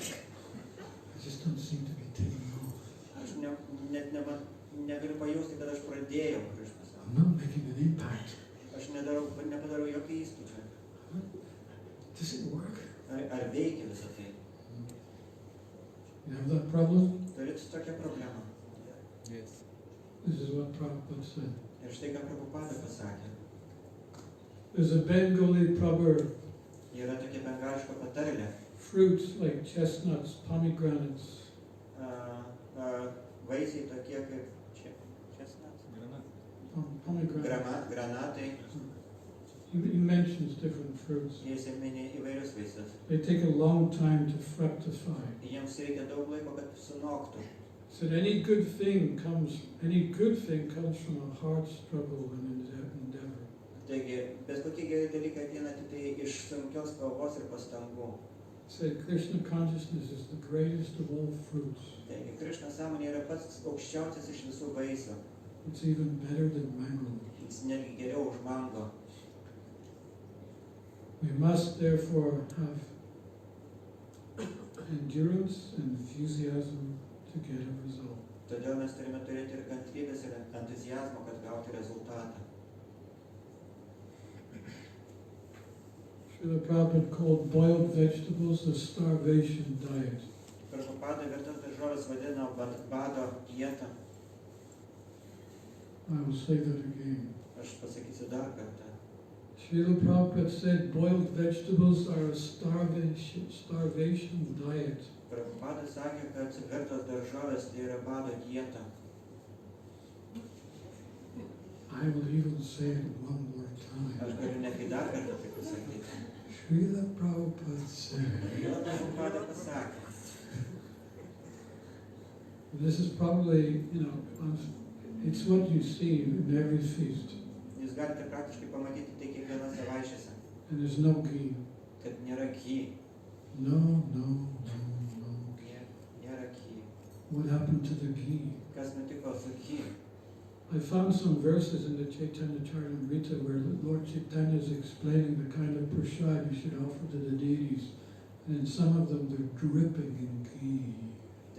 Speaker 2: just don't seem to be taking off.
Speaker 3: Aš net negaliu pajausti, kad aš pradėjau Krishna
Speaker 2: I'm
Speaker 3: sąmonę.
Speaker 2: not making an impact.
Speaker 3: Aš nepadarau jokio įspūdžio.
Speaker 2: Does it work?
Speaker 3: Ar veikia visą tai?
Speaker 2: You have that problem?
Speaker 3: Turit tokią problemą.
Speaker 4: Yes.
Speaker 2: This is what Prabhupada said.
Speaker 3: Ir štai ką Prabhupada pasakė.
Speaker 2: There's a Bengali proverb.
Speaker 3: Yra tokia bengališka patarlė.
Speaker 2: Fruits like chestnuts, pomegranates,
Speaker 3: Vaisiai tokie kaip chestnuts.
Speaker 2: pomegranate.
Speaker 3: Granatai.
Speaker 2: He mentions different fruits.
Speaker 3: Jis mini įvairius vaisius.
Speaker 2: They take a long time to fructify.
Speaker 3: Jiems reikia daug laiko, kad sunoktų.
Speaker 2: Said any good thing comes from a hard struggle and endeavor.
Speaker 3: Taigi, bet kokie geri dalykai ateina tik tai iš sunkios kovos ir pastangų.
Speaker 2: Said Krishna consciousness is the greatest of all fruits.
Speaker 3: Taigi, Krishna sąmonė yra pats aukščiausias iš visų vaisių.
Speaker 2: It's even better than mango.
Speaker 3: Jis netgi geriau už mango.
Speaker 2: We must therefore have endurance and enthusiasm to get a result.
Speaker 3: Todėl mes turime turėti ir kantrybės, ir entuziazmo, kad gauti rezultatą.
Speaker 2: Srila Prabhupada called boiled vegetables the starvation diet.
Speaker 3: Prabhupada virtas daržovės vadina bado dietą.
Speaker 2: I will say that again.
Speaker 3: Aš pasakysiu dar kartą.
Speaker 2: Srila Prabhupada said boiled vegetables are a starvation diet.
Speaker 3: Prabhupada sakė, kad virtos daržovės tai yra bado dieta.
Speaker 2: I will even say it one more time.
Speaker 3: Aš galiu netgi dar kartą tai pasakyti.
Speaker 2: Srila Prabhupada said.
Speaker 3: Srila Prabhupada pasakė.
Speaker 2: This is probably, it's what you see in every feast.
Speaker 3: Jūs galite praktiškai pamatyti tai kiekvienose vaišėse.
Speaker 2: And there's no ghee.
Speaker 3: Kad nėra ghee.
Speaker 2: No.
Speaker 3: Nėra ghee.
Speaker 2: What happened to the ghee?
Speaker 3: Kas nutiko su ghee?
Speaker 2: I found some verses in the Chaitanya Charitamrita where Lord Chaitanya is explaining the kind of prasad you should offer to the deities. And in some of them they're dripping in ghee.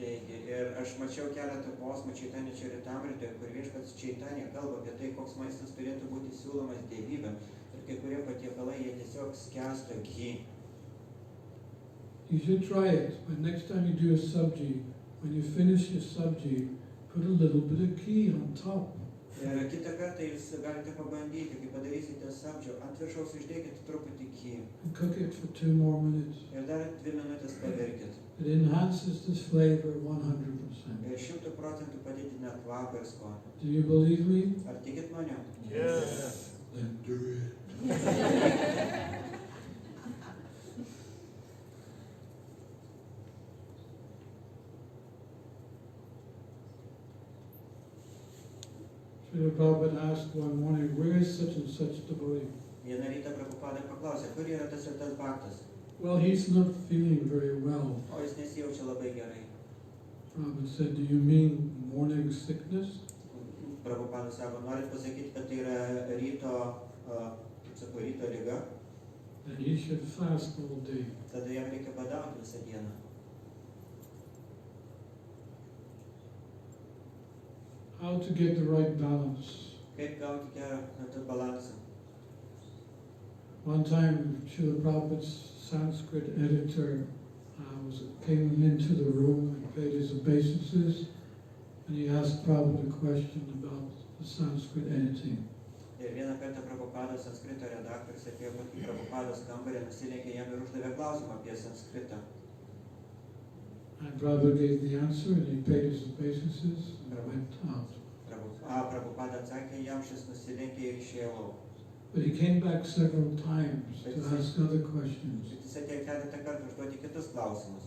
Speaker 3: Taigi, ir aš mačiau keletą posmų Chaitanya Charitamritoje, kur viešpats Chaitanya kalba apie tai, koks maistas turėtų būti siūlomas dievybėm. Ir kai kurie patiekalai, jie tiesiog skęsta ghee.
Speaker 2: You should try it, but next time you do a sabji, when you finish your sabji, put a little bit of ghee on top.
Speaker 3: Ir kitą kartą jūs galite pabandyti, kai padarysite sabdžio, ant viršaus išdėkite truputį ghee.
Speaker 2: And cook it for 2 more minutes.
Speaker 3: Ir dar 2 minutės pavirkit.
Speaker 2: It enhances this flavor 100%.
Speaker 3: Ir 100% padidina kvapą ir skonį.
Speaker 2: Do you believe me?
Speaker 3: Ar tikit manim?
Speaker 4: Yes.
Speaker 2: Then do it. Srila Prabhupada asked one morning, where is such and such devotee?
Speaker 3: Vieną rytą Prabhupada paklausė, kur yra tas ir tas bhaktas?
Speaker 2: Well, he's not feeling very well.
Speaker 3: O jis nesijaučia labai gerai.
Speaker 2: Prabhupada said, do you mean morning sickness?
Speaker 3: Prabhupada sako, norit pasakyti, kad tai yra ryto liga?
Speaker 2: Then he should fast all day.
Speaker 3: Tada jam reikia badauti visą dieną.
Speaker 2: How to get the right balance?
Speaker 3: Kaip gauti gerą balansą?
Speaker 2: One time, Srila Prabhupada's Sanskrit editor came into the room and paid his obeisances, and he asked Prabhupada a question about the Sanskrit editing.
Speaker 3: Ir vieną kartą Prabhupados sanskrito redaktorius atėjo į Prabhupados kambarį, nusilenkė jam ir uždavė klausimą apie sanskritą.
Speaker 2: And Prabhupada gave the answer, and he paid his obeisances and went out.
Speaker 3: Prabhupada atsakė jam, šis nusilenkė ir išėjo lauk.
Speaker 2: But he came back several times to ask other questions.
Speaker 3: Jis atėjo keletą kartų užduoti kitus klausimus.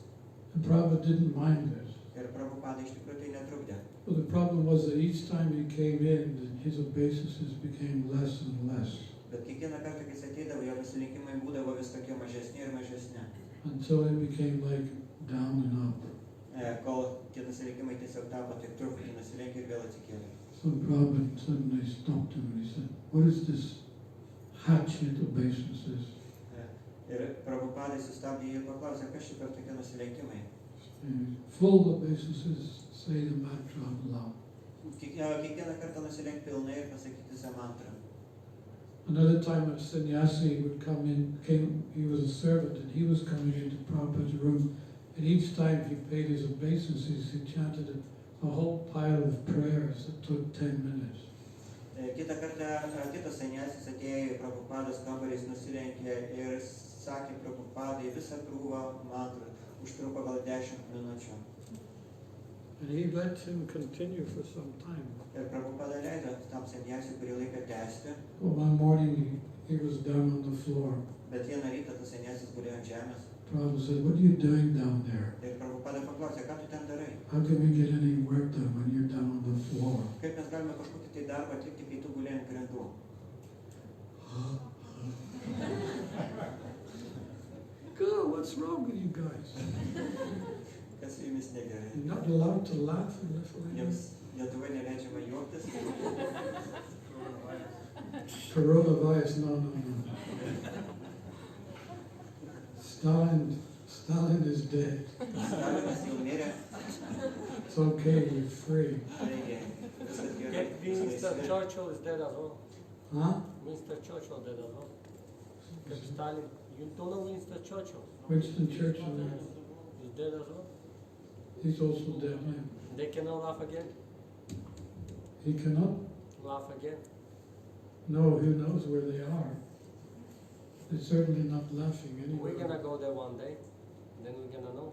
Speaker 2: And Prabhupada didn't mind it.
Speaker 3: Ir Prabhupada iš tikrųjų tai netrukdė.
Speaker 2: Well, the problem was that each time he came in, his obeisances became less and less.
Speaker 3: Bet kiekvieną kartą, kai jis ateidavo, jo nusilenkimai būdavo vis tokie mažesni ir mažesni.
Speaker 2: Until it became like down and up.
Speaker 3: Kol tie nusilenkimai tiesiog tapo tik truputį nusilenkė ir vėl atsikėlė.
Speaker 2: So Prabhupada suddenly stopped him and he said, "What is this hatchet obeisances?"
Speaker 3: Ir Prabhupada sustabdė jį ir paklausė, kas šį per tokie nusilenkimai.
Speaker 2: Full obeisances, say the mantra out loud.
Speaker 3: Kiekvieną kartą nusilenk pilnai ir pasakyti tą mantrą.
Speaker 2: Another time a sannyasi would come in, he was a servant and he was coming into Prabhupada's room, and each time he paid his obeisances, he chanted a whole pile of prayers that took 10 minutes.
Speaker 3: Kitą kartą kitas sanyasis atėjo į Prabhupados kambarį, jis nusilenkė ir sakė Prabhupadai visą krūvą mantrą, užtruko gal 10 minučių.
Speaker 2: And he let him continue for some time.
Speaker 3: Ir Prabhupada leido tam sanyasiui kurį laiką tęsti.
Speaker 2: Well, one morning he was down on the floor.
Speaker 3: Bet vieną rytą tas sanyasis gulėjo ant žemės.
Speaker 2: Prabhupada said, "What are you doing down there?
Speaker 3: Ir Prabhupada paklausė, ką tu ten darai?
Speaker 2: How can we get any work done when you're down on the floor?"
Speaker 3: Kaip mes galime kažkokį tai darbą atlikti, kai tu gulėjai ant grindų?
Speaker 2: God, what's wrong with you guys?
Speaker 3: Kas su jumis negerai?
Speaker 2: You're not allowed to laugh in Lithuania.
Speaker 3: Jums Lietuvoje neleidžiama juoktis?
Speaker 2: Coronavirus, no. Stalin is dead.
Speaker 3: Stalinas jau mirė.
Speaker 2: It's okay, you're free.
Speaker 3: Taigi, viskas gerai.
Speaker 5: Winston Churchill is dead as well.
Speaker 2: Huh?
Speaker 5: Winston Churchill dead as well. Stalin. You don't know Winston Churchill?
Speaker 2: Winston Churchill,
Speaker 5: He's dead as well.
Speaker 2: he's also dead, yeah.
Speaker 5: They cannot laugh again.
Speaker 2: He cannot
Speaker 5: Laugh again.
Speaker 2: know who knows where they are. They're certainly not laughing anyway.
Speaker 5: We're gonna go there one day. Then we're gonna know.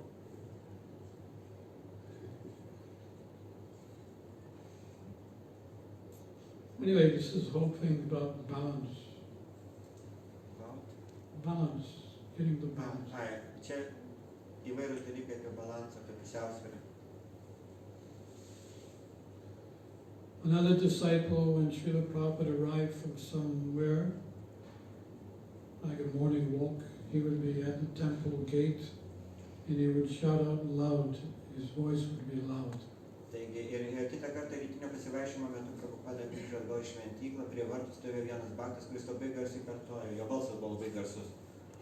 Speaker 2: Anyway, this is the whole thing about balance. Balance, getting the balance.
Speaker 3: Čia įvairūs dalykai apie balansą, apie pusiausvyrą.
Speaker 2: Another disciple, when Srila Prabhupada arrived from somewhere, like a morning walk, he would be at the temple gate and he would shout out loud. His voice would be loud.
Speaker 3: Taigi, ir kitą kartą rytinio pasivaikščiojimo metu Prabhupada grįžo atgal į šventyklą, prie vartų stovėjo vienas bhaktas, kuris labai garsiai kartojo, jo balsas buvo labai garsus.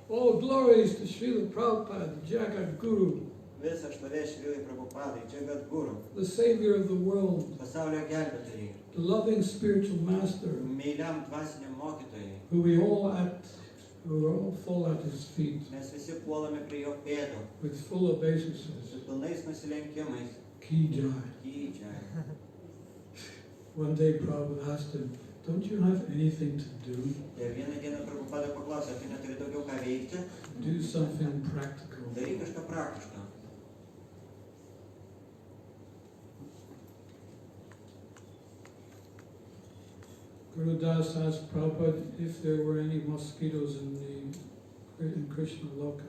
Speaker 2: Oh, glories to Srila Prabhupada, the Jagat Guru,
Speaker 3: Visa šlovė Šrilai Prabhupadai, Jagat Guru,
Speaker 2: the savior of the world,
Speaker 3: pasaulio gelbėtojai,
Speaker 2: the loving spiritual master,
Speaker 3: meiliam dvasiniam mokytojai.
Speaker 2: who we all fall at his feet
Speaker 3: Mes visi puolame prie jo pėdų,
Speaker 2: with full obeisances.
Speaker 3: su pilnais nusilenkimais.
Speaker 2: Ki Jai.
Speaker 3: Dydžiai.
Speaker 2: One day Prabhupada asked him, "Don't you have anything to do?
Speaker 3: Ir vieną dieną Prabhupada paklausė, ar tu neturi daugiau ką veikti?
Speaker 2: Do something practical."
Speaker 3: Daryk kažką praktišką.
Speaker 2: Guru Das asked Prabhupada if there were any mosquitoes in Krishna Loka.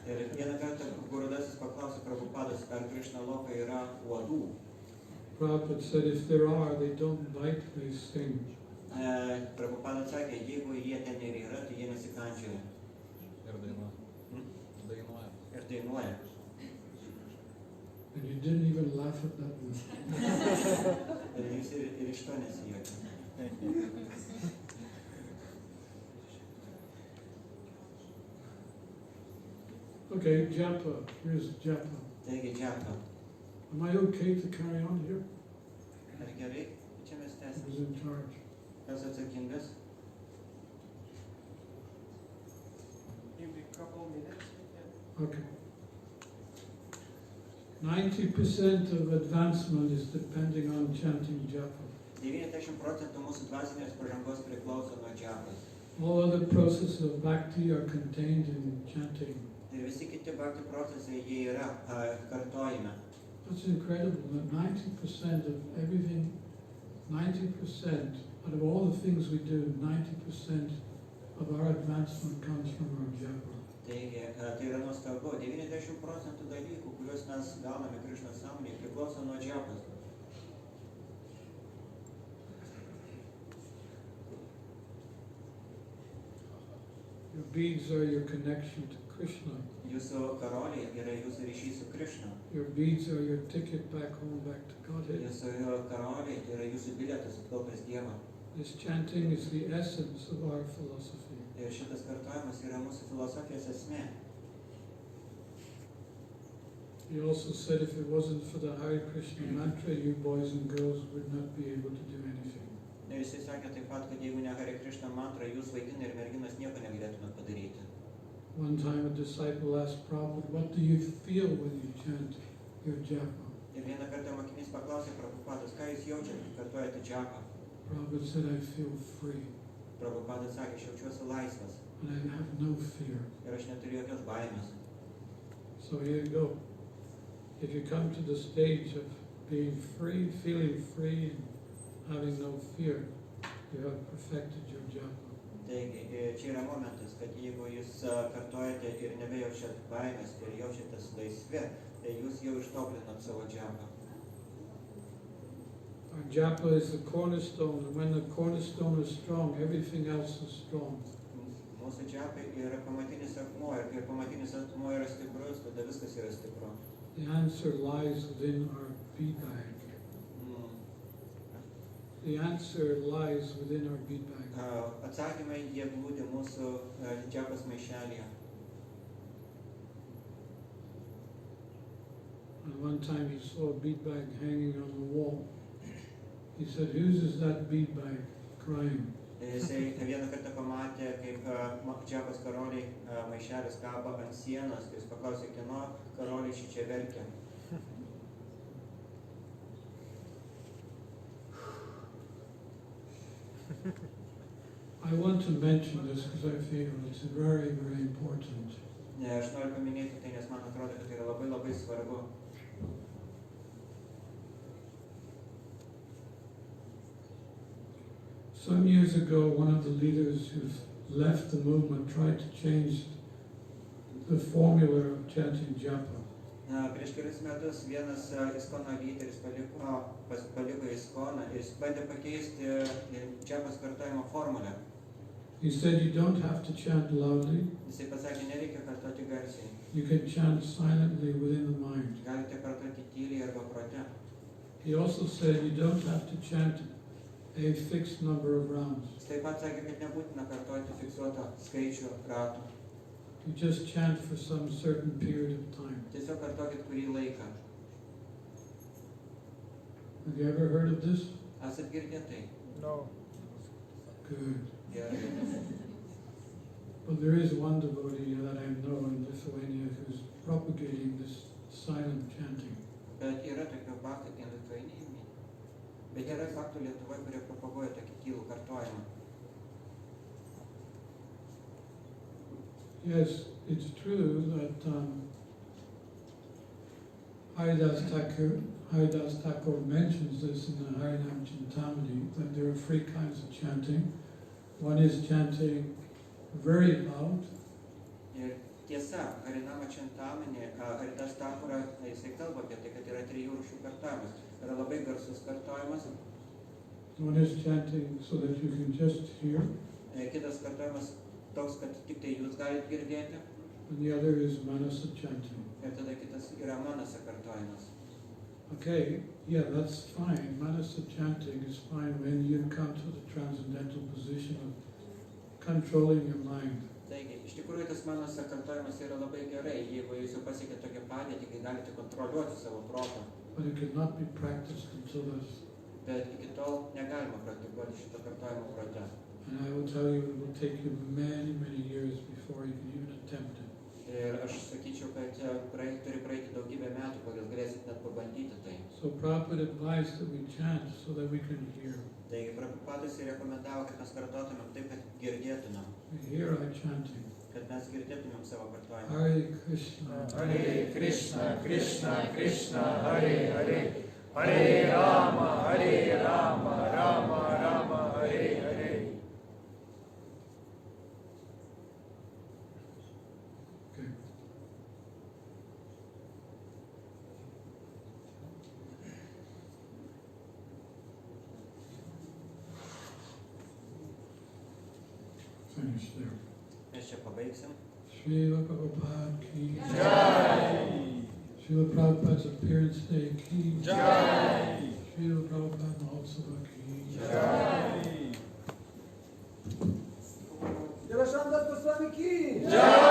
Speaker 3: Ir vieną kartą Gurudasis paklausė Prabhupados, ar Krishna Loka yra uodų.
Speaker 2: Prabhupada said if there are, they don't bite, they sting.
Speaker 3: Prabhupada atsakė, jeigu jie ten ir yra, tai jie nesikandžioja.
Speaker 4: Ir dainuoja. Dainuoja.
Speaker 3: Ir dainuoja.
Speaker 2: And you didn't even laugh at that one.
Speaker 3: Ir jūs ir iš to nesijuokė.
Speaker 2: Okay, japa. Here's japa.
Speaker 3: Taigi, džiapa.
Speaker 2: Am I okay to carry on here?
Speaker 3: Ar gerai? čia mes
Speaker 2: Who's
Speaker 3: tęsime.
Speaker 2: in charge?
Speaker 3: Kas atsakingas?
Speaker 5: Maybe a couple minutes. Yeah.
Speaker 2: Okay. 90% of advancement is depending on chanting japa.
Speaker 3: 90% mūsų dvasinės pažangos priklauso nuo džapos.
Speaker 2: All other processes of bhakti are contained in chanting.
Speaker 3: Ir visi kiti bhakti procesai, jie yra kartojime.
Speaker 2: That's incredible that 90% of everything, 90% out of all the things we do, 90% of our advancement comes from our japa.
Speaker 3: Taigi, tai yra nuostabu. 90% dalykų, kuriuos mes gauname Krišnos sąmonėje, priklauso nuo džapos.
Speaker 2: Your beads are your connection to Krishna.
Speaker 3: Jūsų karoliai yra jūsų ryšys su Krišna.
Speaker 2: Your beads are your ticket back home, back to Godhead.
Speaker 3: Jūsų karoliai tai yra jūsų bilietas atgal pas Dievą.
Speaker 2: This chanting is the essence of our philosophy.
Speaker 3: Ir šitas kartojimas yra mūsų filosofijos esmė.
Speaker 2: He also said if it wasn't for the Hare Krishna mantra, you boys and girls would not be able to do anything.
Speaker 3: Ir jisai sakė taip pat, kad jeigu ne Hare Krishna mantra, jūs vaikinai ir merginos nieko negalėtumėt padaryti.
Speaker 2: One time a disciple asked Prabhupada, what do you feel when you chant your japa?
Speaker 3: Ir vieną kartą mokinys paklausė Prabhupados, ką jūs jaučiate, kai kartojate džapą?
Speaker 2: Prabhupada said, I feel free
Speaker 3: Prabhupada sakė, aš jaučiuosi laisvas
Speaker 2: and I have no fear.
Speaker 3: ir aš neturiu jokios baimės.
Speaker 2: So here you go. If you come to the stage of being free, feeling free, and having no fear, you have perfected your japa.
Speaker 3: Taigi, čia yra momentas, kad jeigu jūs kartojate ir nebejaučiat baimės ir jaučiatės laisvi, tai jūs jau ištobulinat savo džapą.
Speaker 2: Our japa is the cornerstone, and when the cornerstone is strong, everything else is strong.
Speaker 3: Mūsų džapai yra pamatinis akmuo ir kai pamatinis akmuo yra stiprus, tada viskas yra stipru.
Speaker 2: The answer lies within our bead bag. The answer lies within our bead bag.
Speaker 3: Atsakymai jie glūdi mūsų džapas maišelėje.
Speaker 2: And one time he saw a bead bag hanging on the wall. He said, whose is that bead bag crying?
Speaker 3: Jisai vieną kartą pamatė, kaip džapas karoliai maišelis kaba ant sienos, tai jis paklausė, kieno karoliai šičia verkia.
Speaker 2: I want to mention this because I feel it's very, very important.
Speaker 3: Ne, aš noriu paminėti tai, nes man atrodo, kad tai yra labai labai svarbu.
Speaker 2: Some years ago, one of the leaders who left the movement tried to change the formula of chanting japa.
Speaker 3: Prieš kelis metus vienas ISKCON lyderis paliko ISKCON ir jis bandė pakeisti džapos kartojimo formulę.
Speaker 2: He said you don't have to chant loudly.
Speaker 3: Jisai pasakė, nereikia kartoti garsiai.
Speaker 2: You can chant silently within the mind.
Speaker 3: Galite kartoti tyliai arba prote.
Speaker 2: He also said you don't have to chant a fixed number of rounds.
Speaker 3: Jis taip pat sakė, kad nebūtina kartoti fiksuotą skaičių ratų.
Speaker 2: You just chant for some certain period of time.
Speaker 3: Tiesiog kartokit kurį laiką.
Speaker 2: Have you ever heard of this?
Speaker 3: Esat girdėję tai?
Speaker 5: No.
Speaker 2: Good.
Speaker 3: Gerai.
Speaker 2: Well, there is one devotee that I know in Lithuania who's propagating this silent chanting.
Speaker 3: Bet yra tokių faktų, tai Lithuanijai. Bet yra faktų Lietuvoje, kurie propaguoja tokį tylų kartojimą.
Speaker 2: Yes, it's true that Haridas Thakur mentions this in the Harinam Chintamani, that there are three kinds of chanting. One is chanting very loud.
Speaker 3: Ir tiesa, Harinama Chintamani, Haridas Thakur, jisai kalba apie tai, kad yra trijų rūšių kartojimas. Yra labai garsus kartojimas.
Speaker 2: One is chanting so that you can just hear.
Speaker 3: Kitas kartojimas toks, kad tik tai jūs galite girdėti.
Speaker 2: And the other is manasa chanting.
Speaker 3: Ir tada kitas yra manasa kartojimas.
Speaker 2: Okay, yeah, that's fine. Manasa chanting is fine when you come to the transcendental position of controlling your mind.
Speaker 3: Taigi, iš tikrųjų tas manasa kartojimas yra labai gerai, jeigu jūs jau pasiekėte tokią padėtį, kai galite kontroliuoti savo protą.
Speaker 2: But it cannot be practiced until that's
Speaker 3: Bet iki tol negalima praktikuoti šito kartojimo prote.
Speaker 2: And I will tell you, it will take you many, many years before you can even attempt it.
Speaker 3: Ir aš sakyčiau, kad turi praeiti daugybę metų, kol jūs galėsit net pabandyti tai.
Speaker 2: So Prabhupada advised that we chant so that we can hear.
Speaker 3: Taigi Prabhupadas rekomendavo, kad mes kartotumėm taip, kad girdėtumėm.
Speaker 2: We hear our chanting.
Speaker 3: Kad mes girdėtumėm savo kartojimą.
Speaker 2: Hare Krishna,
Speaker 1: Hare Krishna, Krishna Krishna, Hare Hare, Hare Rama, Rama Rama, Hare Hare.
Speaker 2: Okay. Finish there.
Speaker 3: Mes čia pabaigsim.
Speaker 2: Shrila Prabhupada ki
Speaker 1: Jai.
Speaker 2: Shrila Prabhupada's Appearance Day ki
Speaker 1: Jai.
Speaker 2: Shrila Prabhupada Mahotsava ki
Speaker 1: Jai.
Speaker 5: Dhirasanta Goswami ki!
Speaker 1: Jai.